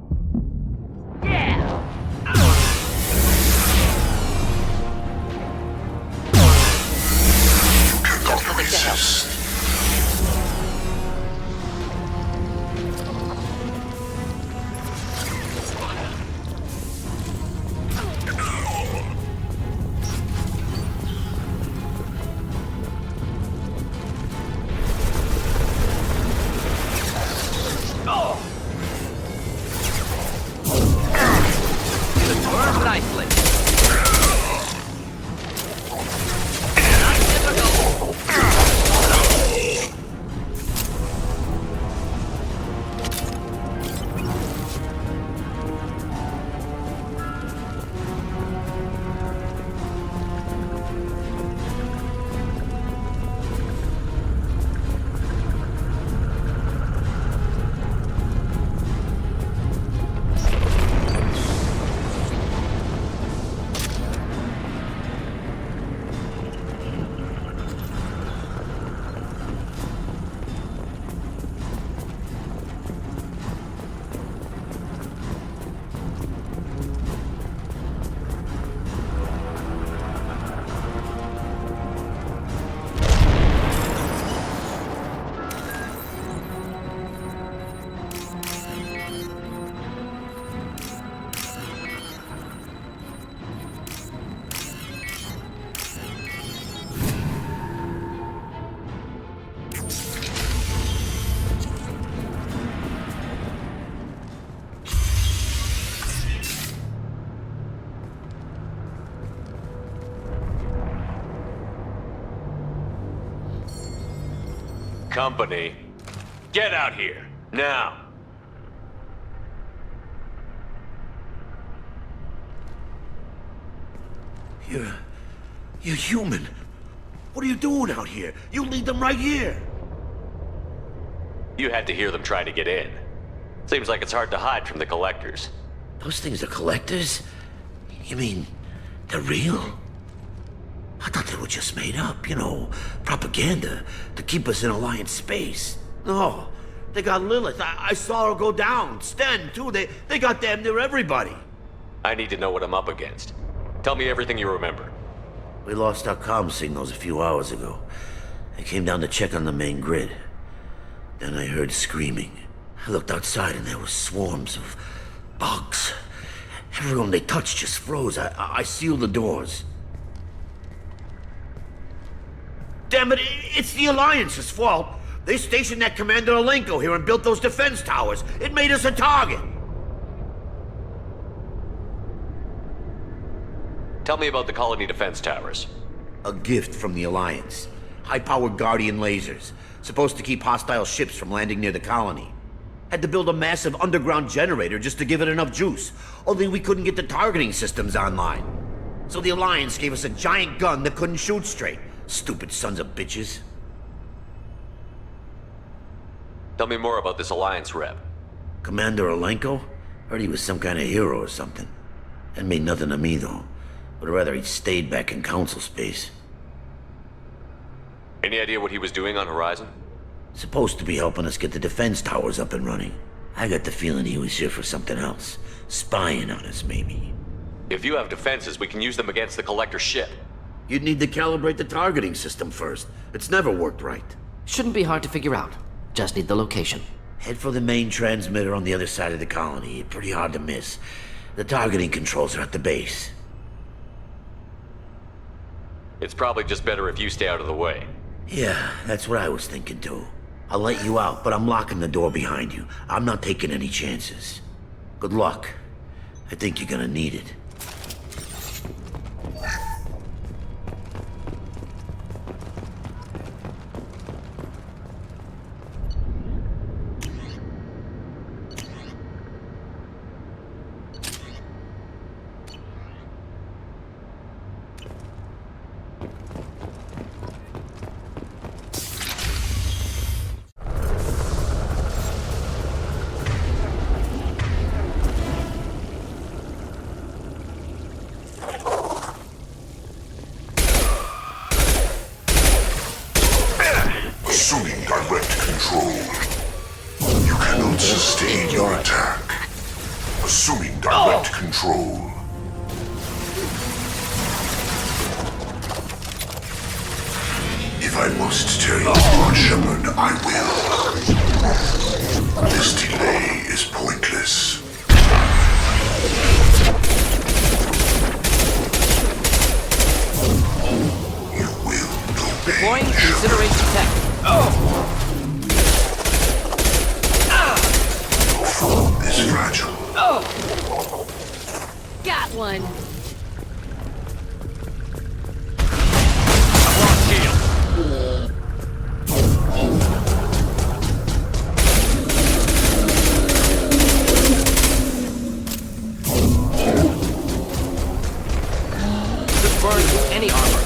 [SPEAKER 2] Company, get out here, now!
[SPEAKER 16] You're human. What are you doing out here? You lead them right here.
[SPEAKER 2] You had to hear them trying to get in. Seems like it's hard to hide from the collectors.
[SPEAKER 16] Those things are collectors? You mean, they're real? I thought they were just made up, you know, propaganda to keep us in Alliance space. No, they got Lilith. I saw her go down. Sten, too. They got damn near everybody.
[SPEAKER 2] I need to know what I'm up against. Tell me everything you remember.
[SPEAKER 16] We lost our comm signals a few hours ago. I came down to check on the main grid. Then I heard screaming. I looked outside and there were swarms of bugs. Everyone they touched just froze. I sealed the doors. Damn it, it's the Alliance's fault. They stationed that Commander Alenko here and built those defense towers. It made us a target.
[SPEAKER 2] Tell me about the colony defense towers.
[SPEAKER 16] A gift from the Alliance. High-powered Guardian lasers. Supposed to keep hostile ships from landing near the colony. Had to build a massive underground generator just to give it enough juice. Only we couldn't get the targeting systems online. So the Alliance gave us a giant gun that couldn't shoot straight. Stupid sons of bitches.
[SPEAKER 2] Tell me more about this Alliance rep.
[SPEAKER 16] Commander Alenko? Heard he was some kind of hero or something. That mean nothing to me, though. Would rather he'd stayed back in Council space.
[SPEAKER 2] Any idea what he was doing on Horizon?
[SPEAKER 16] Supposed to be helping us get the defense towers up and running. I got the feeling he was here for something else. Spying on us, maybe.
[SPEAKER 2] If you have defenses, we can use them against the Collector ship.
[SPEAKER 16] You'd need to calibrate the targeting system first. It's never worked right.
[SPEAKER 13] Shouldn't be hard to figure out. Just need the location.
[SPEAKER 16] Head for the main transmitter on the other side of the colony. Pretty hard to miss. The targeting controls are at the base.
[SPEAKER 2] It's probably just better if you stay out of the way.
[SPEAKER 16] Yeah, that's what I was thinking too. I'll let you out, but I'm locking the door behind you. I'm not taking any chances. Good luck. I think you're gonna need it.
[SPEAKER 8] Assuming direct control. You cannot sustain your attack. Assuming direct control. If I must tear you apart, Shepard, I will. This delay is pointless. You will obey.
[SPEAKER 13] Deploying incineration tech.
[SPEAKER 8] Your form is fragile.
[SPEAKER 5] Got one.
[SPEAKER 13] Could burn any armor.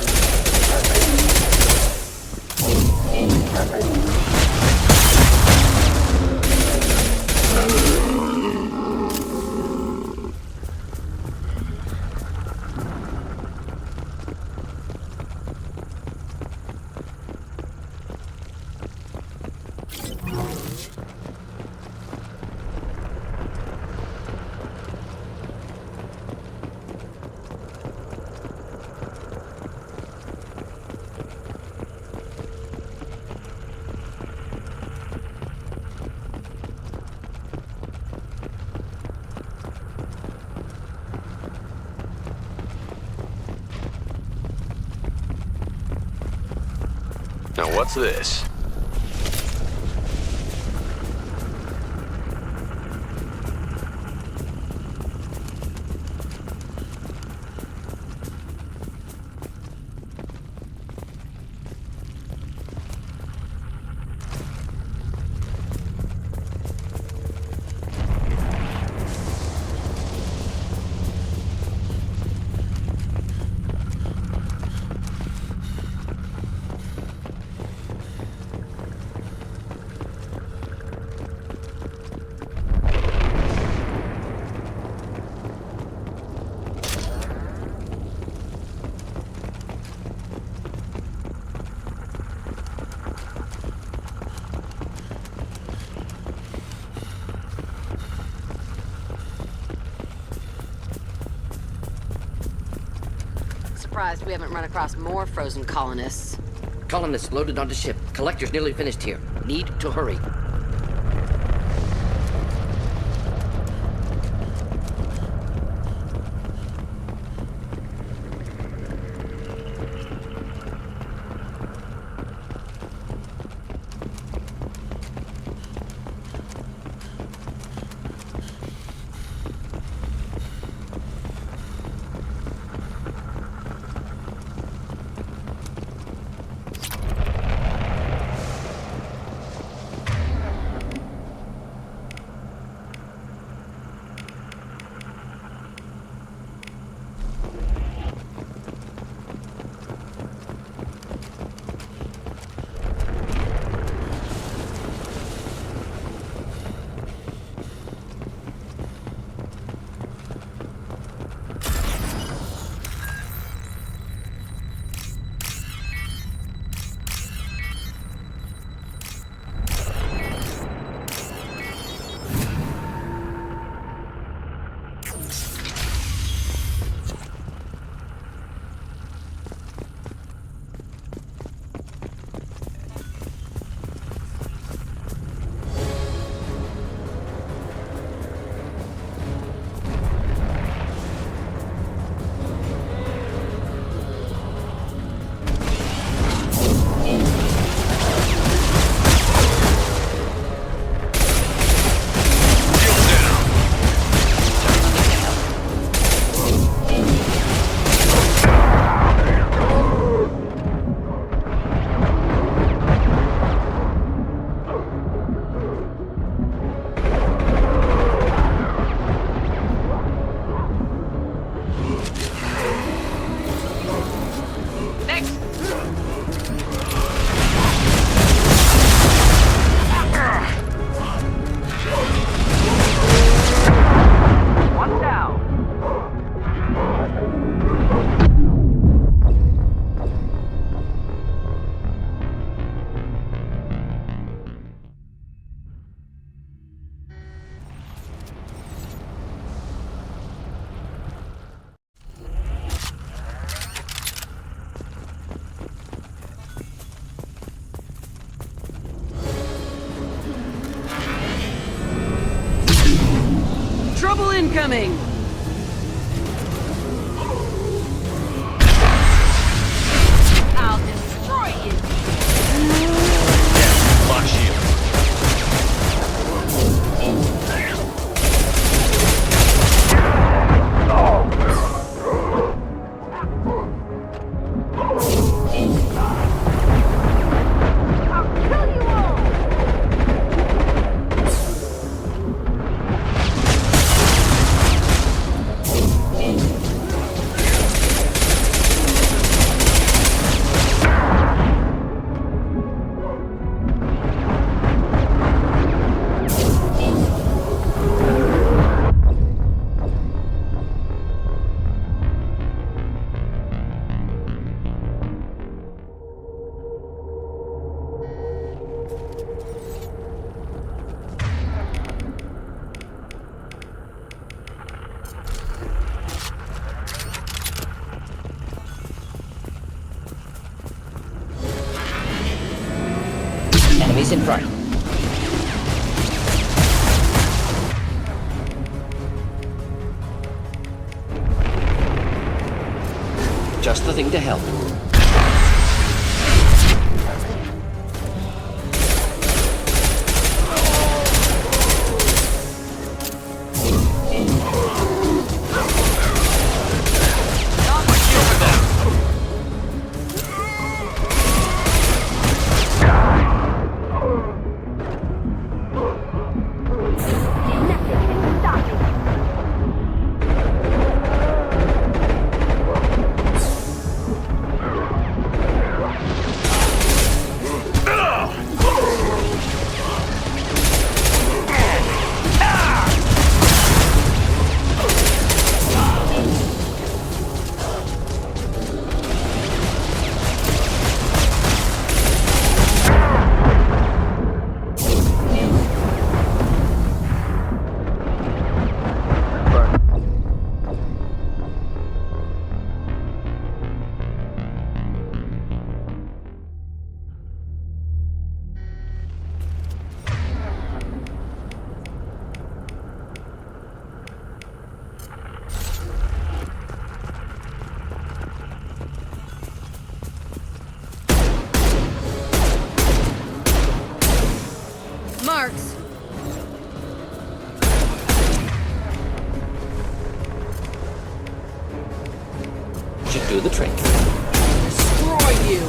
[SPEAKER 2] Now what's this?
[SPEAKER 5] surprised we haven't run across more frozen colonists.
[SPEAKER 13] Colonists loaded onto ship. Collector's nearly finished here. Need to hurry.
[SPEAKER 5] Trouble incoming! I'll destroy you!
[SPEAKER 2] Lock shield.
[SPEAKER 13] Enemies in front. Just the thing to help. do the trick.
[SPEAKER 5] Destroy you!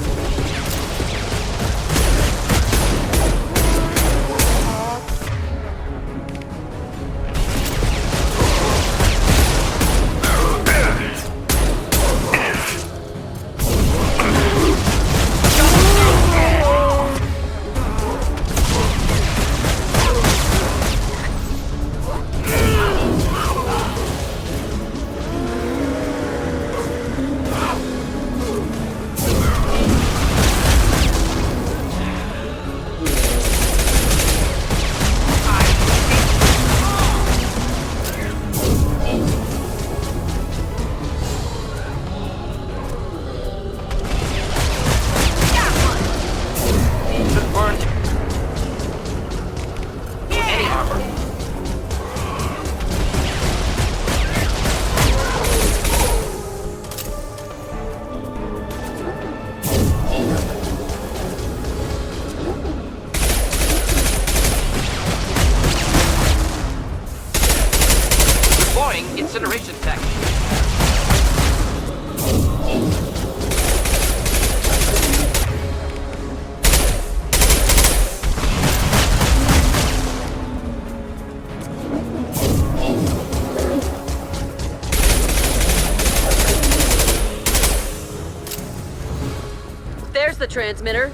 [SPEAKER 13] Incineration tech.
[SPEAKER 5] There's the transmitter.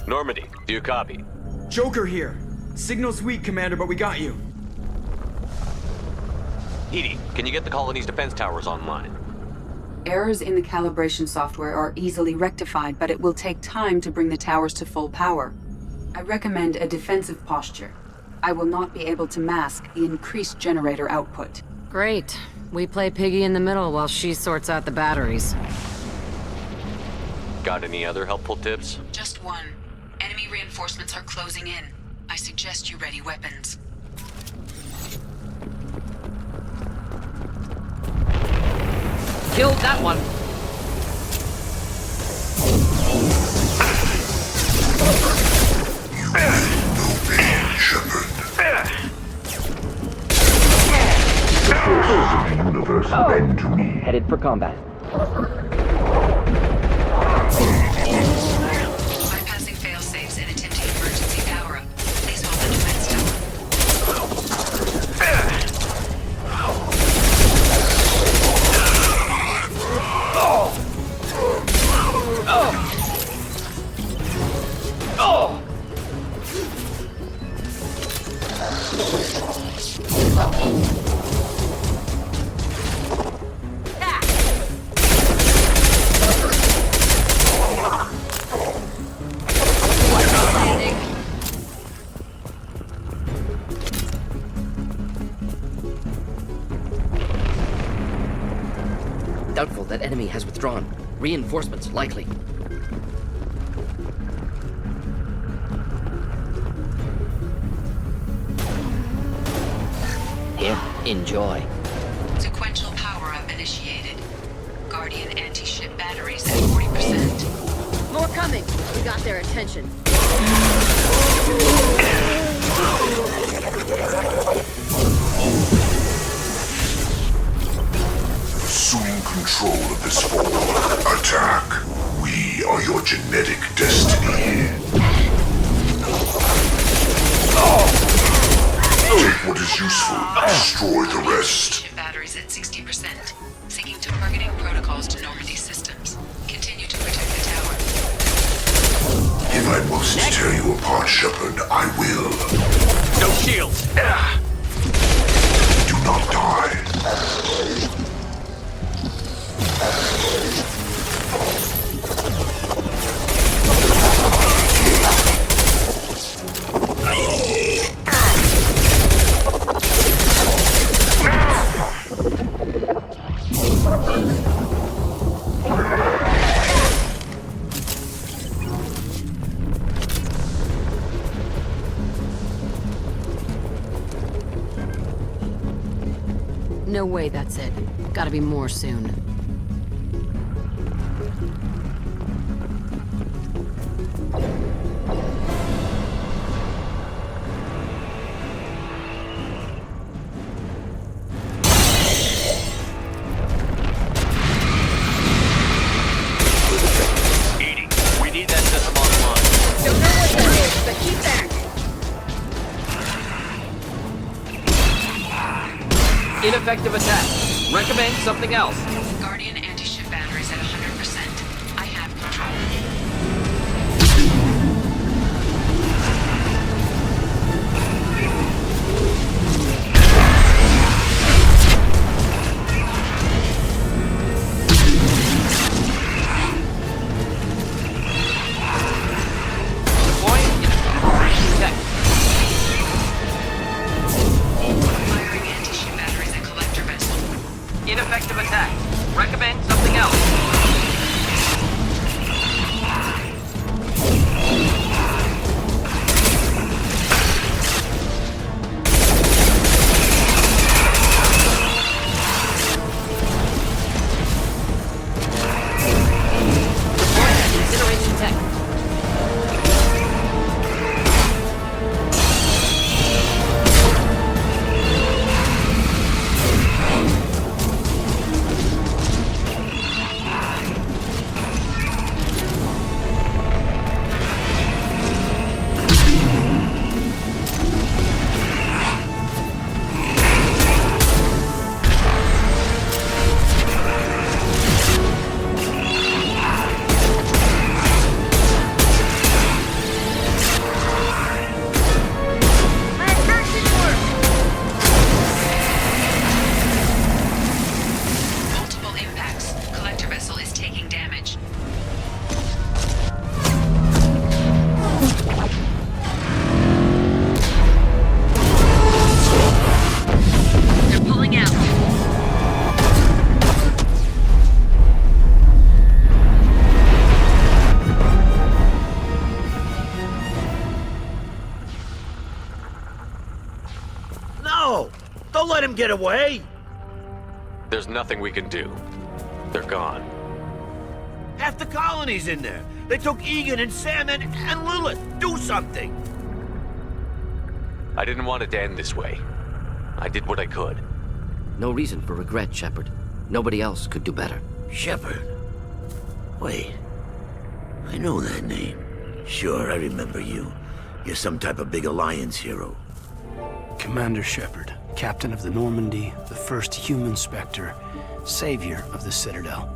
[SPEAKER 2] Normandy, do you copy?
[SPEAKER 17] Joker here. Signal's weak, Commander, but we got you.
[SPEAKER 2] Edie, can you get the colony's defense towers online?
[SPEAKER 10] Errors in the calibration software are easily rectified, but it will take time to bring the towers to full power. I recommend a defensive posture. I will not be able to mask the increased generator output.
[SPEAKER 5] Great. We play piggy in the middle while she sorts out the batteries.
[SPEAKER 2] Got any other helpful tips?
[SPEAKER 10] Just one. Enemy reinforcements are closing in. I suggest you ready weapons.
[SPEAKER 5] Killed that one.
[SPEAKER 8] The forces of the universe bend to me.
[SPEAKER 13] Headed for combat.
[SPEAKER 10] Bypassing fail-safes and attempting emergency power-up. Please hold the defense tower.
[SPEAKER 13] Doubtful that enemy has withdrawn. Reinforcements likely. Here, enjoy.
[SPEAKER 10] Sequential power-up initiated. Guardian anti-ship batteries at 40%.
[SPEAKER 5] More coming. We got their attention.
[SPEAKER 8] Assuming control of this form. Attack. We are your genetic destiny. Take what is useful, destroy the rest.
[SPEAKER 10] Batteries at 60%. Syncing to targeting protocols to Normandy systems. Continue to protect the tower.
[SPEAKER 8] If I must tear you apart, Shepard, I will.
[SPEAKER 6] No shields!
[SPEAKER 8] Do not die.
[SPEAKER 5] No way that's it. Gotta be more soon.
[SPEAKER 6] We need that system online.
[SPEAKER 5] Don't know what that is, but keep back!
[SPEAKER 18] Ineffective attack. Recommend something else.
[SPEAKER 10] Guardian anti-ship batteries at 100%. I have control.
[SPEAKER 18] Ineffective attack. Recommend something else.
[SPEAKER 5] Incineration tech.
[SPEAKER 16] Don't let him get away!
[SPEAKER 2] There's nothing we can do. They're gone.
[SPEAKER 16] Half the colony's in there. They took Egan and Sam and Lilith. Do something!
[SPEAKER 2] I didn't want it to end this way. I did what I could.
[SPEAKER 13] No reason for regret, Shepard. Nobody else could do better.
[SPEAKER 16] Shepard? Wait. I know that name. Sure, I remember you. You're some type of big Alliance hero.
[SPEAKER 19] Commander Shepard, Captain of the Normandy, the first human Spectre, savior of the Citadel.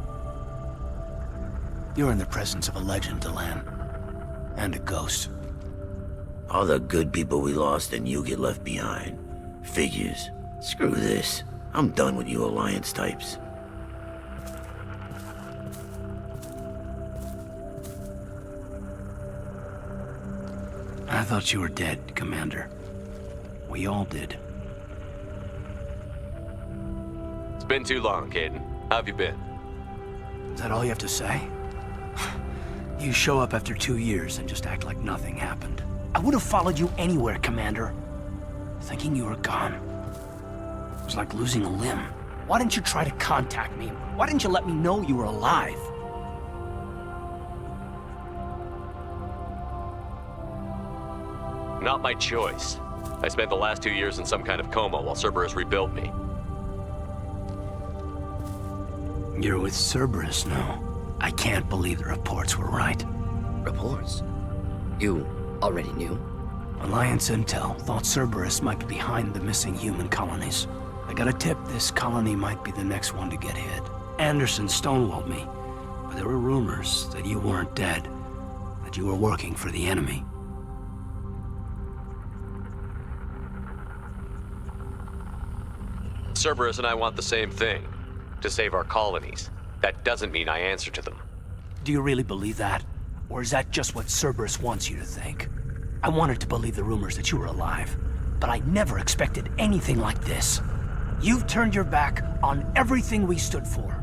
[SPEAKER 19] You're in the presence of a legend, Delan. And a ghost.
[SPEAKER 16] All the good people we lost and you get left behind. Figures. Screw this. I'm done with you Alliance types.
[SPEAKER 19] I thought you were dead, Commander. We all did.
[SPEAKER 2] It's been too long, Caden. How have you been?
[SPEAKER 19] Is that all you have to say? You show up after 2 years and just act like nothing happened. I would have followed you anywhere, Commander. Thinking you were gone. It was like losing a limb. Why didn't you try to contact me? Why didn't you let me know you were alive?
[SPEAKER 2] Not my choice. I spent the last 2 years in some kind of coma while Cerberus rebuilt me.
[SPEAKER 19] You're with Cerberus now. I can't believe the reports were right.
[SPEAKER 13] Reports? You already knew?
[SPEAKER 19] Alliance intel thought Cerberus might be behind the missing human colonies. I got a tip this colony might be the next one to get hit. Anderson stonewalled me, but there were rumors that you weren't dead, that you were working for the enemy.
[SPEAKER 2] Cerberus and I want the same thing, to save our colonies. That doesn't mean I answer to them.
[SPEAKER 19] Do you really believe that? Or is that just what Cerberus wants you to think? I wanted to believe the rumors that you were alive, but I never expected anything like this. You've turned your back on everything we stood for.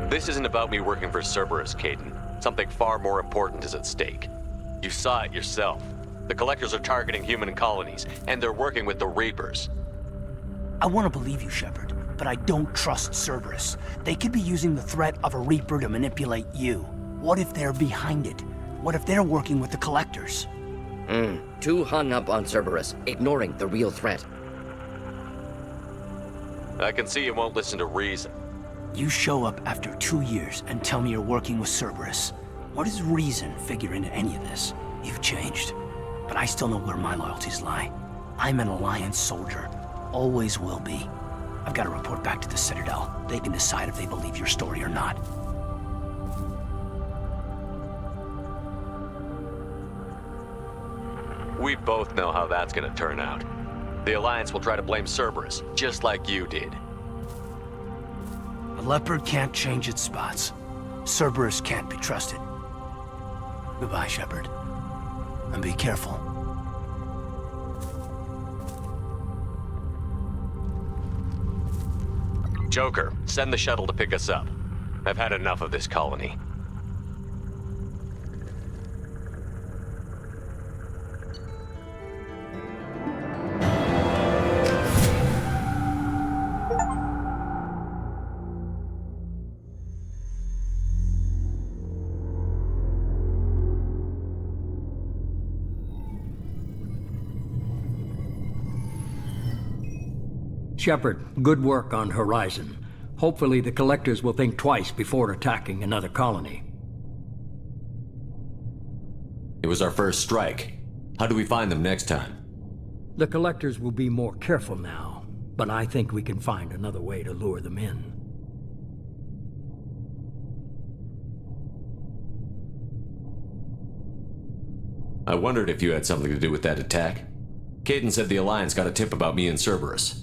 [SPEAKER 2] This isn't about me working for Cerberus, Caden. Something far more important is at stake. You saw it yourself. The Collectors are targeting human colonies, and they're working with the Reapers.
[SPEAKER 19] I want to believe you, Shepard, but I don't trust Cerberus. They could be using the threat of a Reaper to manipulate you. What if they're behind it? What if they're working with the Collectors?
[SPEAKER 13] Too hung up on Cerberus, ignoring the real threat.
[SPEAKER 2] I can see you won't listen to reason.
[SPEAKER 19] You show up after 2 years and tell me you're working with Cerberus. What does reason figure into any of this? You've changed, but I still know where my loyalties lie. I'm an Alliance soldier. Always will be. I've got to report back to the Citadel. They can decide if they believe your story or not.
[SPEAKER 2] We both know how that's gonna turn out. The Alliance will try to blame Cerberus, just like you did.
[SPEAKER 19] A leopard can't change its spots. Cerberus can't be trusted. Goodbye, Shepard. And be careful.
[SPEAKER 2] Joker, send the shuttle to pick us up. I've had enough of this colony.
[SPEAKER 15] Shepard, good work on Horizon. Hopefully the Collectors will think twice before attacking another colony.
[SPEAKER 2] It was our first strike. How do we find them next time?
[SPEAKER 15] The Collectors will be more careful now, but I think we can find another way to lure them in.
[SPEAKER 2] I wondered if you had something to do with that attack. Caden said the Alliance got a tip about me and Cerberus.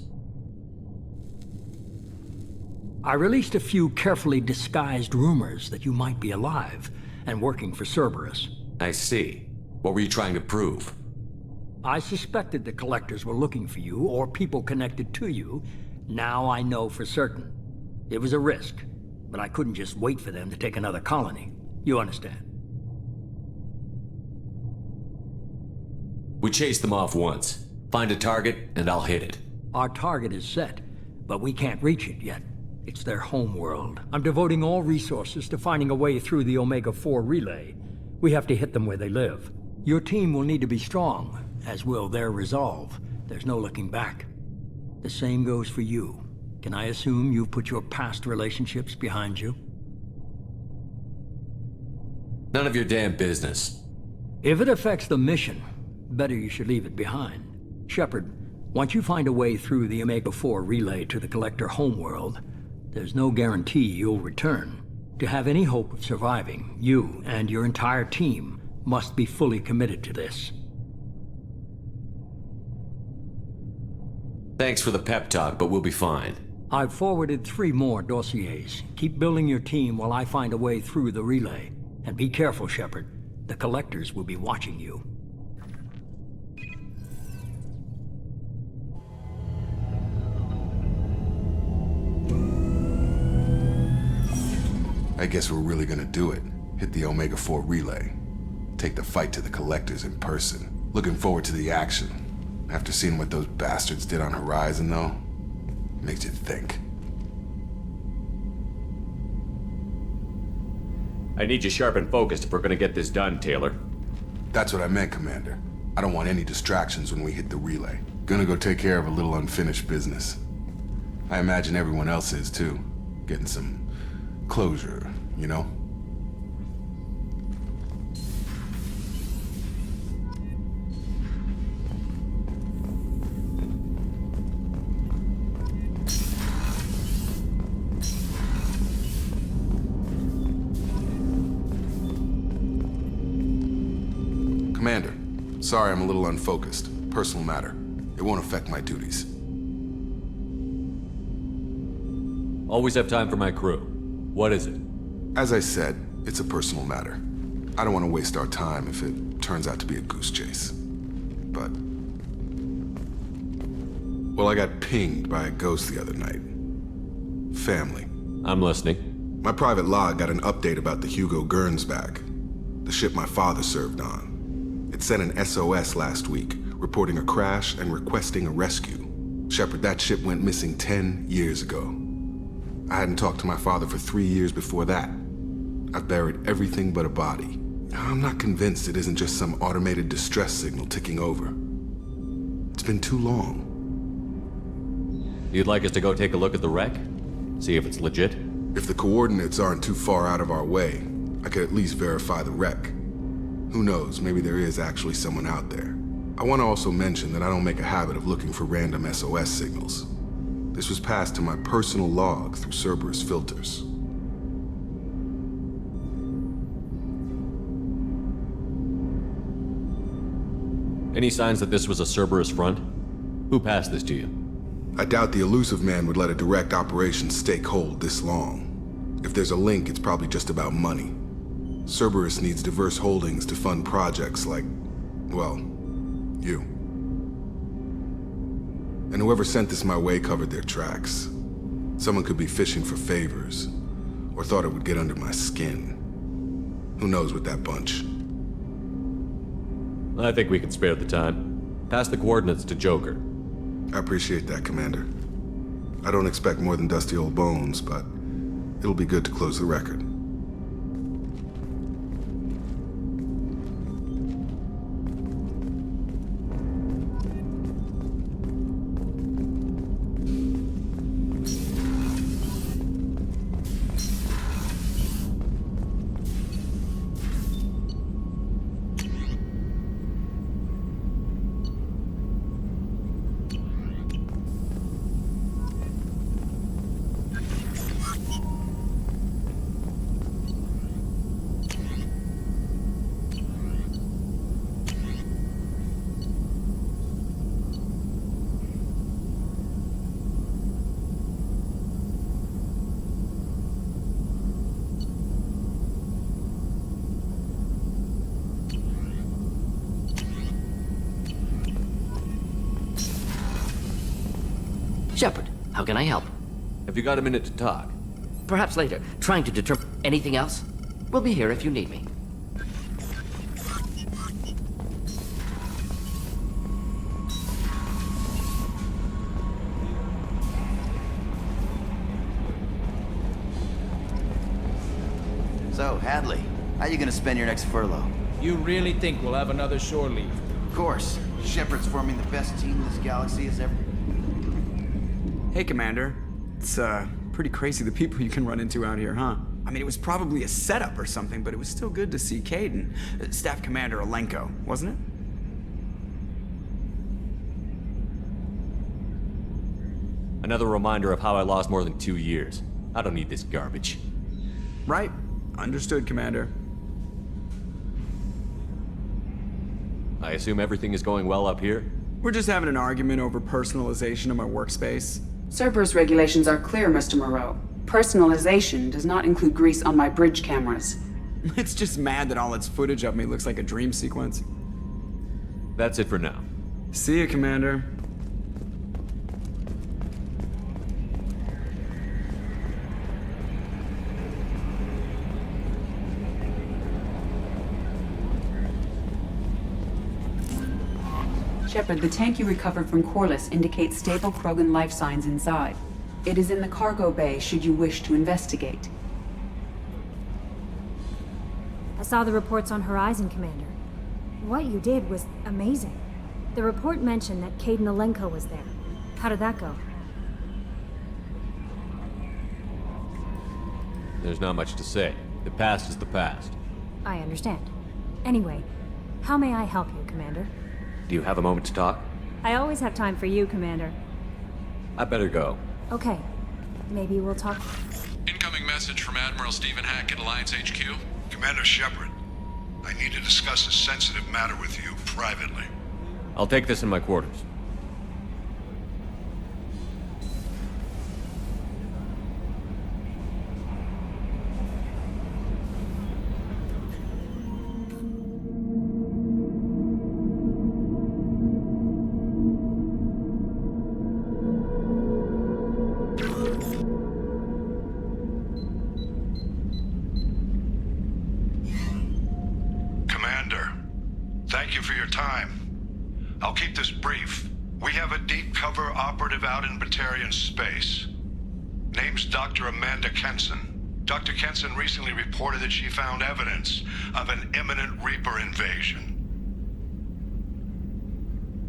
[SPEAKER 15] I released a few carefully disguised rumors that you might be alive and working for Cerberus.
[SPEAKER 2] I see. What were you trying to prove?
[SPEAKER 15] I suspected the Collectors were looking for you or people connected to you. Now I know for certain. It was a risk, but I couldn't just wait for them to take another colony. You understand?
[SPEAKER 2] We chased them off once. Find a target, and I'll hit it.
[SPEAKER 15] Our target is set, but we can't reach it yet. It's their home world. I'm devoting all resources to finding a way through the Omega-4 relay. We have to hit them where they live. Your team will need to be strong, as will their resolve. There's no looking back. The same goes for you. Can I assume you've put your past relationships behind you?
[SPEAKER 2] None of your damn business.
[SPEAKER 15] If it affects the mission, better you should leave it behind. Shepard, once you find a way through the Omega-4 relay to the Collector homeworld, there's no guarantee you'll return. To have any hope of surviving, you and your entire team must be fully committed to this.
[SPEAKER 2] Thanks for the pep talk, but we'll be fine.
[SPEAKER 15] I've forwarded 3 more dossiers. Keep building your team while I find a way through the relay. And be careful, Shepard. The Collectors will be watching you.
[SPEAKER 12] I guess we're really gonna do it. Hit the Omega-4 relay. Take the fight to the Collectors in person. Looking forward to the action. After seeing what those bastards did on Horizon, though, makes you think.
[SPEAKER 2] I need you sharp and focused if we're gonna get this done, Taylor.
[SPEAKER 12] That's what I meant, Commander. I don't want any distractions when we hit the relay. Gonna go take care of a little unfinished business. I imagine everyone else is too. Getting some closure, you know? Commander, sorry I'm a little unfocused. Personal matter. It won't affect my duties.
[SPEAKER 2] Always have time for my crew. What is it?
[SPEAKER 12] As I said, it's a personal matter. I don't want to waste our time if it turns out to be a goose chase. But... well, I got pinged by a ghost the other night. Family.
[SPEAKER 2] I'm listening.
[SPEAKER 12] My private log got an update about the Hugo Gernsback, the ship my father served on. It sent an SOS last week, reporting a crash and requesting a rescue. Shepard, that ship went missing 10 years ago. I hadn't talked to my father for 3 years before that. I've buried everything but a body. I'm not convinced it isn't just some automated distress signal ticking over. It's been too long.
[SPEAKER 2] You'd like us to go take a look at the wreck? See if it's legit?
[SPEAKER 12] If the coordinates aren't too far out of our way, I could at least verify the wreck. Who knows, maybe there is actually someone out there. I want to also mention that I don't make a habit of looking for random SOS signals. This was passed to my personal log through Cerberus filters.
[SPEAKER 2] Any signs that this was a Cerberus front? Who passed this to you?
[SPEAKER 12] I doubt the elusive man would let a direct operation stake hold this long. If there's a link, it's probably just about money. Cerberus needs diverse holdings to fund projects like, well, you. And whoever sent this my way covered their tracks. Someone could be fishing for favors, or thought it would get under my skin. Who knows with that bunch?
[SPEAKER 2] I think we can spare the time. Pass the coordinates to Joker.
[SPEAKER 12] I appreciate that, Commander. I don't expect more than dusty old bones, but it'll be good to close the record.
[SPEAKER 13] Shepard, how can I help?
[SPEAKER 2] Have you got a minute to talk?
[SPEAKER 13] Perhaps later. Trying to determine anything else? We'll be here if you need me.
[SPEAKER 20] So, Hadley, how you gonna spend your next furlough?
[SPEAKER 21] You really think we'll have another shore leave?
[SPEAKER 20] Of course. Shepard's forming the best team this galaxy has ever...
[SPEAKER 17] Hey, Commander. It's, pretty crazy the people you can run into out here, huh? I mean, it was probably a setup or something, but it was still good to see Caden. Staff Commander Alenko, wasn't it?
[SPEAKER 2] Another reminder of how I lost more than 2 years. I don't need this garbage.
[SPEAKER 17] Right. Understood, Commander.
[SPEAKER 2] I assume everything is going well up here?
[SPEAKER 17] We're just having an argument over personalization of my workspace.
[SPEAKER 10] Cerberus regulations are clear, Mr. Moreau. Personalization does not include grease on my bridge cameras.
[SPEAKER 17] It's just mad that all its footage of me looks like a dream sequence.
[SPEAKER 2] That's it for now.
[SPEAKER 17] See you, Commander.
[SPEAKER 10] Shepard, the tank you recovered from Corliss indicates stable Krogan life signs inside. It is in the cargo bay should you wish to investigate.
[SPEAKER 14] I saw the reports on Horizon, Commander. What you did was amazing. The report mentioned that Caden Alenko was there. How did that go?
[SPEAKER 2] There's not much to say. The past is the past.
[SPEAKER 14] I understand. Anyway, how may I help you, Commander?
[SPEAKER 2] Do you have a moment to talk?
[SPEAKER 14] I always have time for you, Commander.
[SPEAKER 2] I better go.
[SPEAKER 14] Okay. Maybe we'll talk.
[SPEAKER 9] Incoming message from Admiral Stephen Hackett, Alliance HQ. Commander Shepard, I need to discuss a sensitive matter with you privately.
[SPEAKER 2] I'll take this in my quarters.
[SPEAKER 9] Thank you for your time. I'll keep this brief. We have a deep cover operative out in Batarian space. Name's Dr. Amanda Kenson. Dr. Kenson recently reported that she found evidence of an imminent Reaper invasion.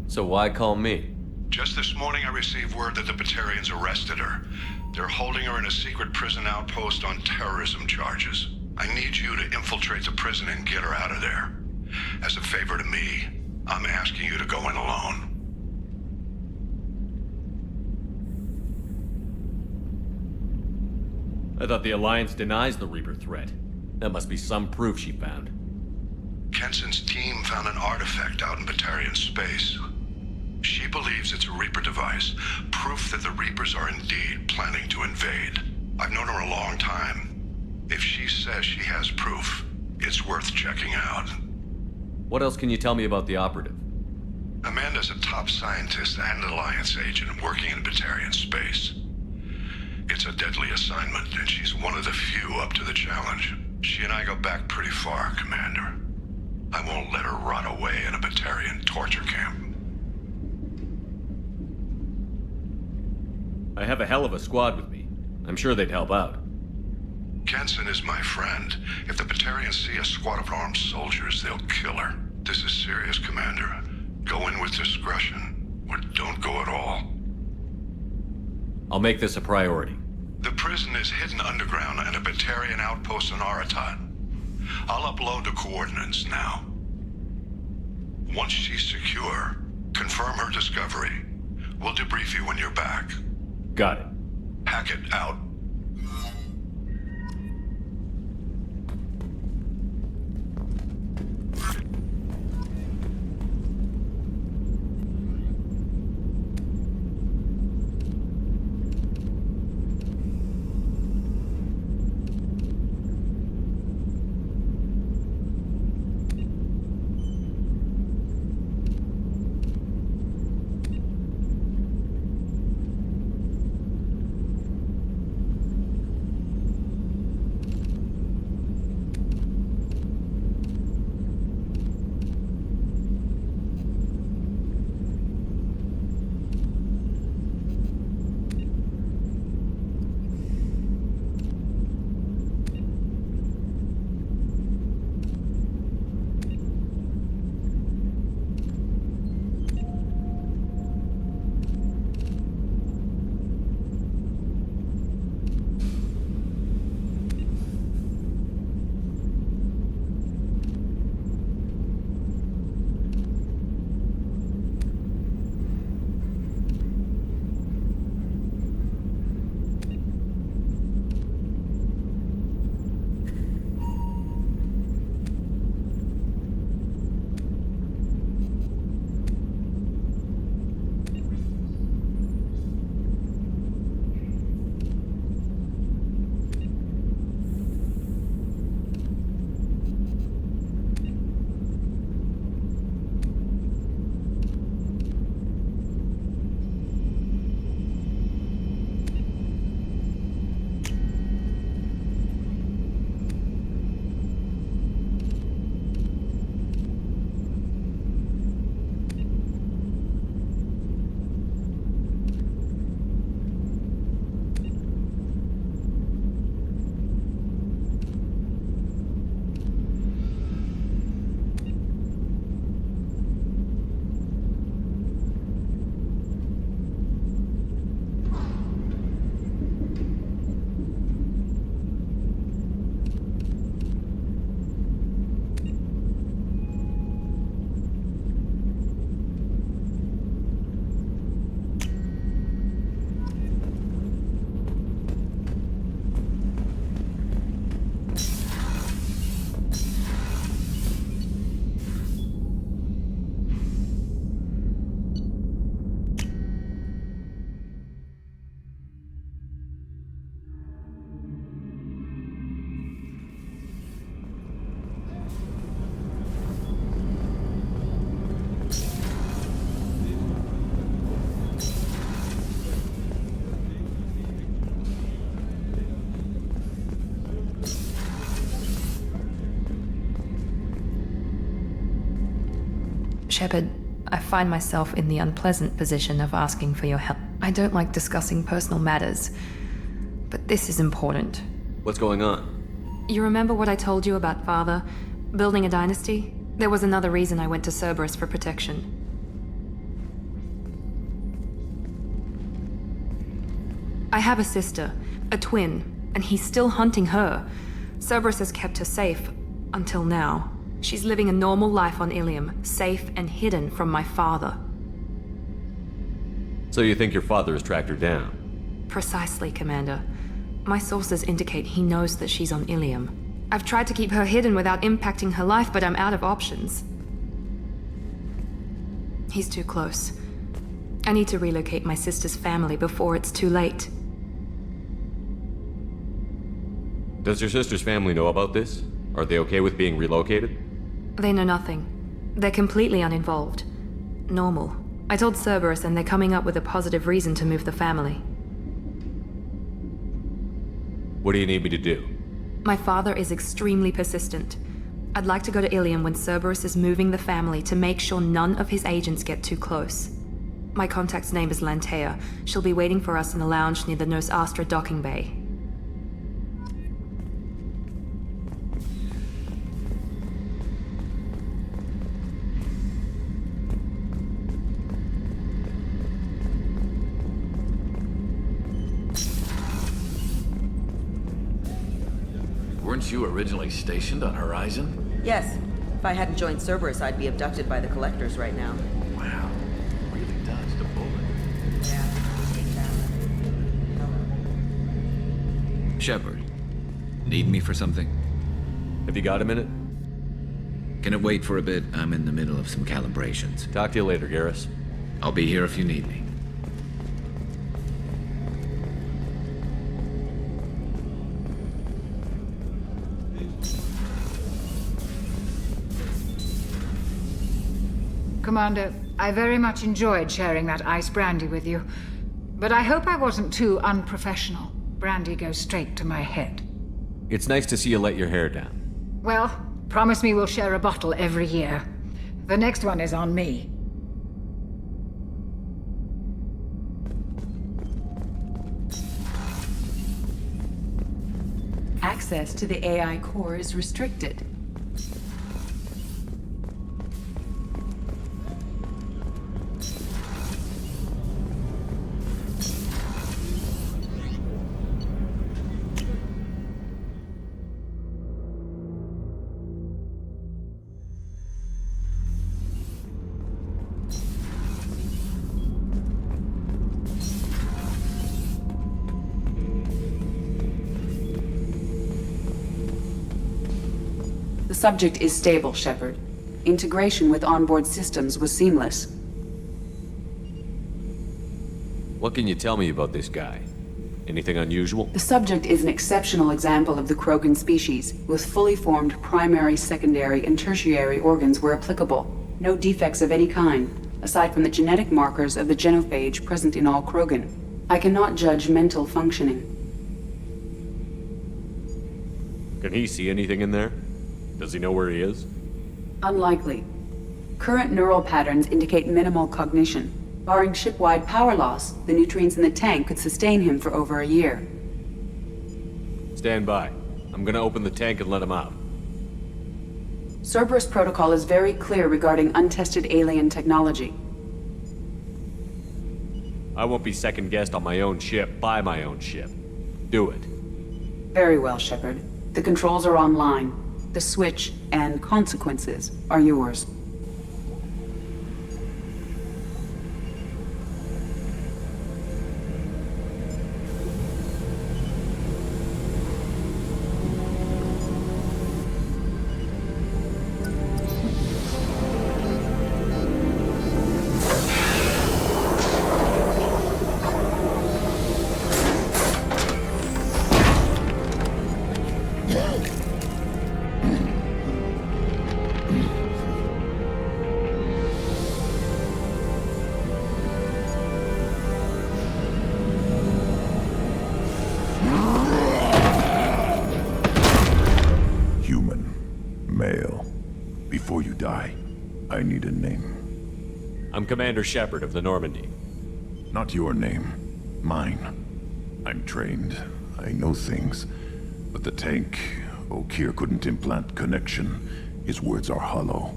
[SPEAKER 2] So why call me?
[SPEAKER 9] Just this morning I received word that the Batarians arrested her. They're holding her in a secret prison outpost on terrorism charges. I need you to infiltrate the prison and get her out of there. As a favor to me, I'm asking you to go in alone.
[SPEAKER 2] I thought the Alliance denies the Reaper threat. That must be some proof she found.
[SPEAKER 9] Kenson's team found an artifact out in Batarian space. She believes it's a Reaper device, proof that the Reapers are indeed planning to invade. I've known her a long time. If she says she has proof, it's worth checking out.
[SPEAKER 2] What else can you tell me about the operative?
[SPEAKER 9] Amanda's a top scientist and Alliance agent working in Batarian space. It's a deadly assignment, and she's one of the few up to the challenge. She and I go back pretty far, Commander. I won't let her rot away in a Batarian torture camp.
[SPEAKER 2] I have a hell of a squad with me. I'm sure they'd help out.
[SPEAKER 9] Kenson is my friend. If the Batarians see a squad of armed soldiers, they'll kill her. This is serious, Commander. Go in with discretion, or don't go at all.
[SPEAKER 2] I'll make this a priority.
[SPEAKER 9] The prison is hidden underground at a Batarian outpost on Aratat. I'll upload the coordinates now. Once she's secure, confirm her discovery. We'll debrief you when you're back.
[SPEAKER 2] Got it.
[SPEAKER 9] Hackett out.
[SPEAKER 11] Shepard, I find myself in the unpleasant position of asking for your help. I don't like discussing personal matters, but this is important.
[SPEAKER 2] What's going on?
[SPEAKER 11] You remember what I told you about Father? Building a dynasty? There was another reason I went to Cerberus for protection. I have a sister, a twin, and he's still hunting her. Cerberus has kept her safe, until now. She's living a normal life on Ilium, safe and hidden from my father.
[SPEAKER 2] So you think your father has tracked her down?
[SPEAKER 11] Precisely, Commander. My sources indicate he knows that she's on Ilium. I've tried to keep her hidden without impacting her life, but I'm out of options. He's too close. I need to relocate my sister's family before it's too late.
[SPEAKER 2] Does your sister's family know about this? Are they okay with being relocated?
[SPEAKER 11] They know nothing. They're completely uninvolved. Normal. I told Cerberus and they're coming up with a positive reason to move the family.
[SPEAKER 2] What do you need me to do?
[SPEAKER 11] My father is extremely persistent. I'd like to go to Ilium when Cerberus is moving the family to make sure none of his agents get too close. My contact's name is Lantea. She'll be waiting for us in the lounge near the Nos Astra docking bay.
[SPEAKER 4] Weren't you originally stationed on Horizon?
[SPEAKER 1] Yes. If I hadn't joined Cerberus, I'd be abducted by the Collectors right now.
[SPEAKER 4] Wow. Really dodged a bullet.
[SPEAKER 1] Yeah.
[SPEAKER 4] Shepard, need me for something?
[SPEAKER 2] Have you got a minute?
[SPEAKER 4] Can it wait for a bit? I'm in the middle of some calibrations.
[SPEAKER 2] Talk to you later, Garrus.
[SPEAKER 4] I'll be here if you need me.
[SPEAKER 22] Commander, I very much enjoyed sharing that ice brandy with you. But I hope I wasn't too unprofessional. Brandy goes straight to my head.
[SPEAKER 2] It's nice to see you let your hair down.
[SPEAKER 22] Well, promise me we'll share a bottle every year. The next one is on me.
[SPEAKER 10] Access to the AI core is restricted. The subject is stable, Shepard. Integration with onboard systems was seamless.
[SPEAKER 2] What can you tell me about this guy? Anything unusual?
[SPEAKER 10] The subject is an exceptional example of the Krogan species, with fully formed primary, secondary, and tertiary organs where applicable. No defects of any kind, aside from the genetic markers of the genophage present in all Krogan. I cannot judge mental functioning.
[SPEAKER 2] Can he see anything in there? Does he know where he is?
[SPEAKER 10] Unlikely. Current neural patterns indicate minimal cognition. Barring ship-wide power loss, the nutrients in the tank could sustain him for over a year.
[SPEAKER 2] Stand by. I'm gonna open the tank and let him out.
[SPEAKER 10] Cerberus protocol is very clear regarding untested alien technology.
[SPEAKER 2] I won't be second-guessed on my own ship by my own ship. Do it.
[SPEAKER 10] Very well, Shepard. The controls are online. The switch and consequences are yours.
[SPEAKER 8] Human. Male. Before you die, I need a name.
[SPEAKER 2] I'm Commander Shepard of the Normandy.
[SPEAKER 8] Not your name. Mine. I'm trained. I know things. But the tank, Okeer couldn't implant connection. His words are hollow.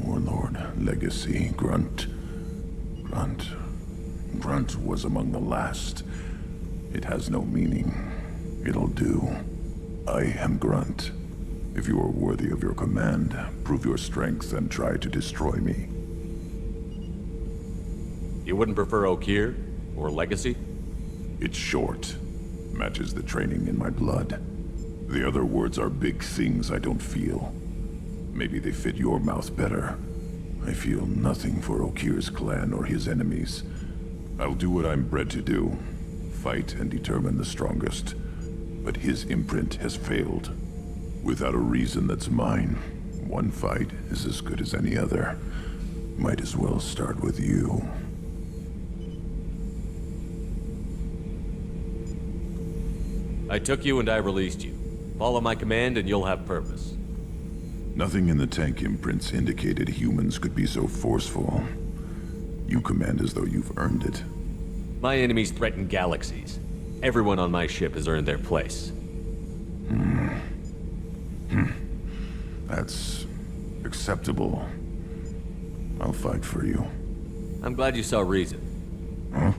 [SPEAKER 8] Warlord, Legacy, Grunt. Grunt was among the last. It has no meaning. It'll do. I am Grunt. If you are worthy of your command, prove your strength and try to destroy me.
[SPEAKER 2] You wouldn't prefer Okeer? Or Legacy?
[SPEAKER 8] It's short. Matches the training in my blood. The other words are big things I don't feel. Maybe they fit your mouth better. I feel nothing for Okeer's clan or his enemies. I'll do what I'm bred to do. Fight and determine the strongest. But his imprint has failed. Without a reason that's mine, one fight is as good as any other. Might as well start with you.
[SPEAKER 2] I took you and I released you. Follow my command and you'll have purpose.
[SPEAKER 8] Nothing in the tank imprints indicated humans could be so forceful. You command as though you've earned it.
[SPEAKER 2] My enemies threaten galaxies. Everyone on my ship has earned their place.
[SPEAKER 8] That's acceptable. I'll fight for you.
[SPEAKER 2] I'm glad you saw reason.
[SPEAKER 8] Huh?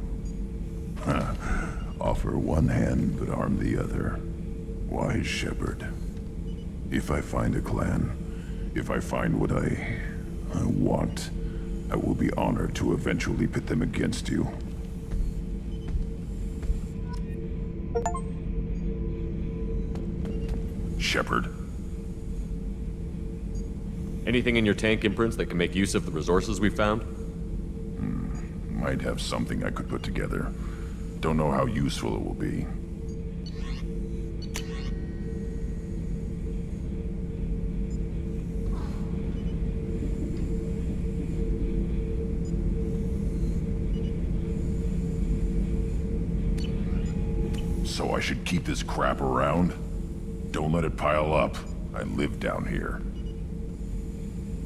[SPEAKER 8] Offer one hand, but arm the other. Wise Shepard. If I find a clan, if I find what I want, I will be honored to eventually pit them against you. Shepard.
[SPEAKER 2] Anything in your tank imprints that can make use of the resources we found?
[SPEAKER 8] Might have something I could put together. Don't know how useful it will be. So I should keep this crap around? Don't let it pile up. I live down here.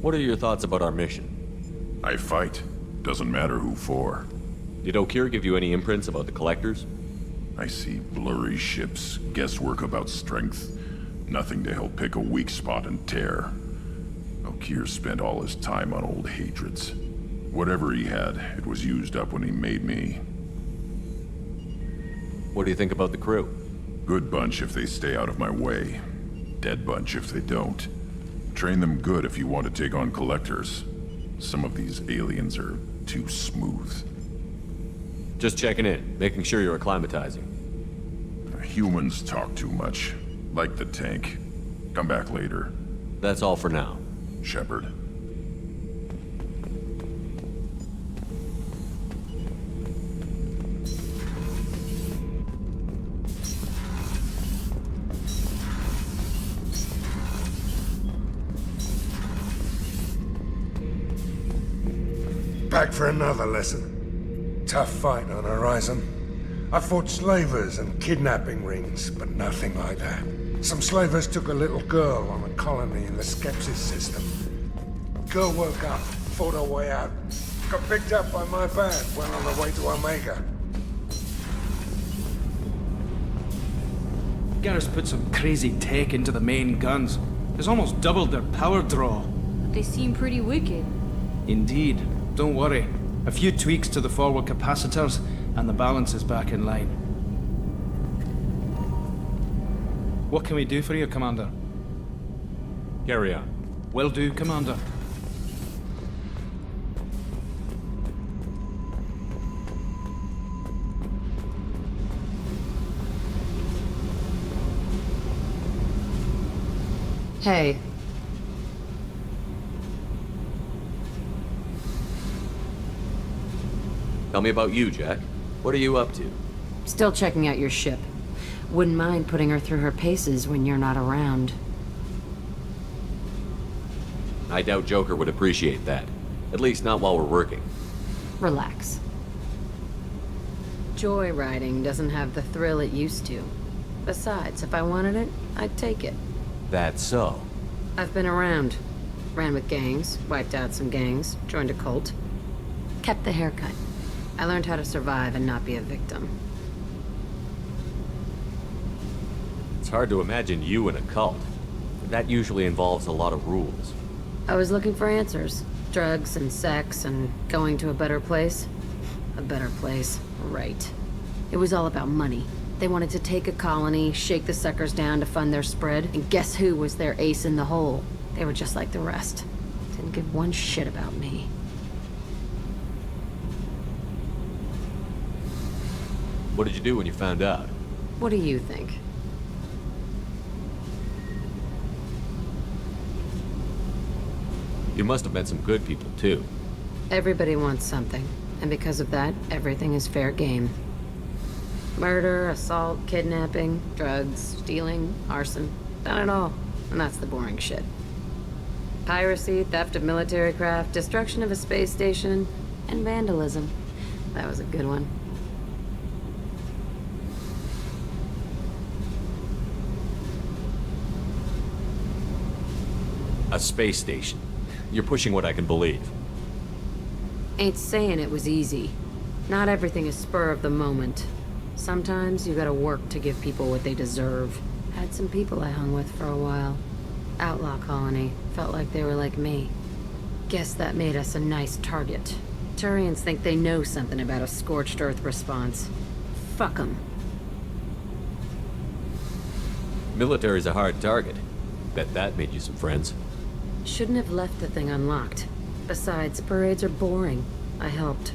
[SPEAKER 2] What are your thoughts about our mission?
[SPEAKER 8] I fight. Doesn't matter who for.
[SPEAKER 2] Did Okeer give you any imprints about the Collectors?
[SPEAKER 8] I see blurry ships, guesswork about strength. Nothing to help pick a weak spot and tear. Okeer spent all his time on old hatreds. Whatever he had, it was used up when he made me.
[SPEAKER 2] What do you think about the crew?
[SPEAKER 8] Good bunch if they stay out of my way. Dead bunch if they don't. Train them good if you want to take on Collectors. Some of these aliens are too smooth.
[SPEAKER 2] Just checking in, making sure you're acclimatizing.
[SPEAKER 8] Humans talk too much. Like the tank. Come back later.
[SPEAKER 2] That's all for now.
[SPEAKER 8] Shepard.
[SPEAKER 3] Back for another lesson. Tough fight on Horizon. I fought slavers and kidnapping rings, but nothing like that. Some slavers took a little girl on a colony in the Skepsis system. Girl woke up, fought her way out, got picked up by my band, went on her way to Omega.
[SPEAKER 21] Garrus put some crazy tech into the main guns. It's almost doubled their power draw.
[SPEAKER 7] They seem pretty wicked.
[SPEAKER 21] Indeed. Don't worry. A few tweaks to the forward capacitors, and the balance is back in line. What can we do for you, Commander?
[SPEAKER 2] Carry on.
[SPEAKER 21] Will do, Commander.
[SPEAKER 5] Hey.
[SPEAKER 2] Tell me about you, Jack. What are you up to?
[SPEAKER 5] Still checking out your ship. Wouldn't mind putting her through her paces when you're not around.
[SPEAKER 2] I doubt Joker would appreciate that. At least not while we're working.
[SPEAKER 5] Relax. Joyriding doesn't have the thrill it used to. Besides, if I wanted it, I'd take it.
[SPEAKER 2] That's so.
[SPEAKER 5] I've been around. Ran with gangs, wiped out some gangs, joined a cult. Kept the haircut. I learned how to survive and not be a victim.
[SPEAKER 2] It's hard to imagine you in a cult. That usually involves a lot of rules.
[SPEAKER 5] I was looking for answers. Drugs and sex and going to a better place. A better place, right. It was all about money. They wanted to take a colony, shake the suckers down to fund their spread, and guess who was their ace in the hole? They were just like the rest. Didn't give one shit about me.
[SPEAKER 2] What did you do when you found out?
[SPEAKER 5] What do you think?
[SPEAKER 2] You must have met some good people, too.
[SPEAKER 5] Everybody wants something, and because of that, everything is fair game. Murder, assault, kidnapping, drugs, stealing, arson. Done it all. And that's the boring shit. Piracy, theft of military craft, destruction of a space station, and vandalism. That was a good one.
[SPEAKER 2] A space station. You're pushing what I can believe.
[SPEAKER 5] Ain't saying it was easy. Not everything is spur of the moment. Sometimes you gotta work to give people what they deserve. Had some people I hung with for a while. Outlaw colony. Felt like they were like me. Guess that made us a nice target. Turians think they know something about a scorched earth response. Fuck 'em.
[SPEAKER 2] Military's a hard target. Bet that made you some friends.
[SPEAKER 5] Shouldn't have left the thing unlocked. Besides, parades are boring. I helped.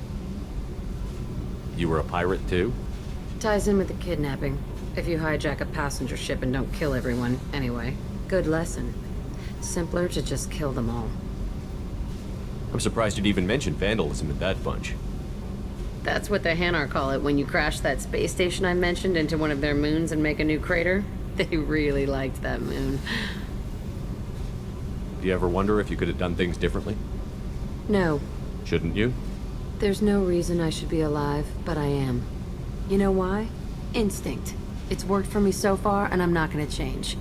[SPEAKER 2] You were a pirate, too?
[SPEAKER 5] Ties in with the kidnapping. If you hijack a passenger ship and don't kill everyone, anyway. Good lesson. Simpler to just kill them all.
[SPEAKER 2] I'm surprised you'd even mention vandalism in that bunch.
[SPEAKER 5] That's what the Hanar call it when you crash that space station I mentioned into one of their moons and make a new crater. They really liked that moon.
[SPEAKER 2] Do you ever wonder if you could have done things differently?
[SPEAKER 5] No.
[SPEAKER 2] Shouldn't you?
[SPEAKER 5] There's no reason I should be alive, but I am. You know why? Instinct. It's worked for me so far, and I'm not gonna change.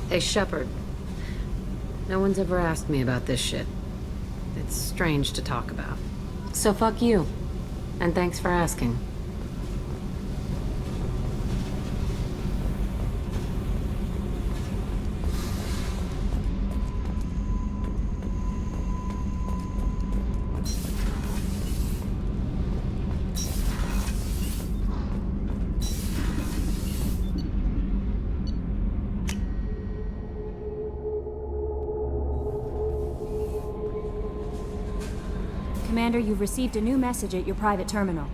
[SPEAKER 5] Hey, Shepard. No one's ever asked me about this shit. It's strange to talk about. So fuck you. And thanks for asking.
[SPEAKER 14] Commander, you've received a new message at your private terminal.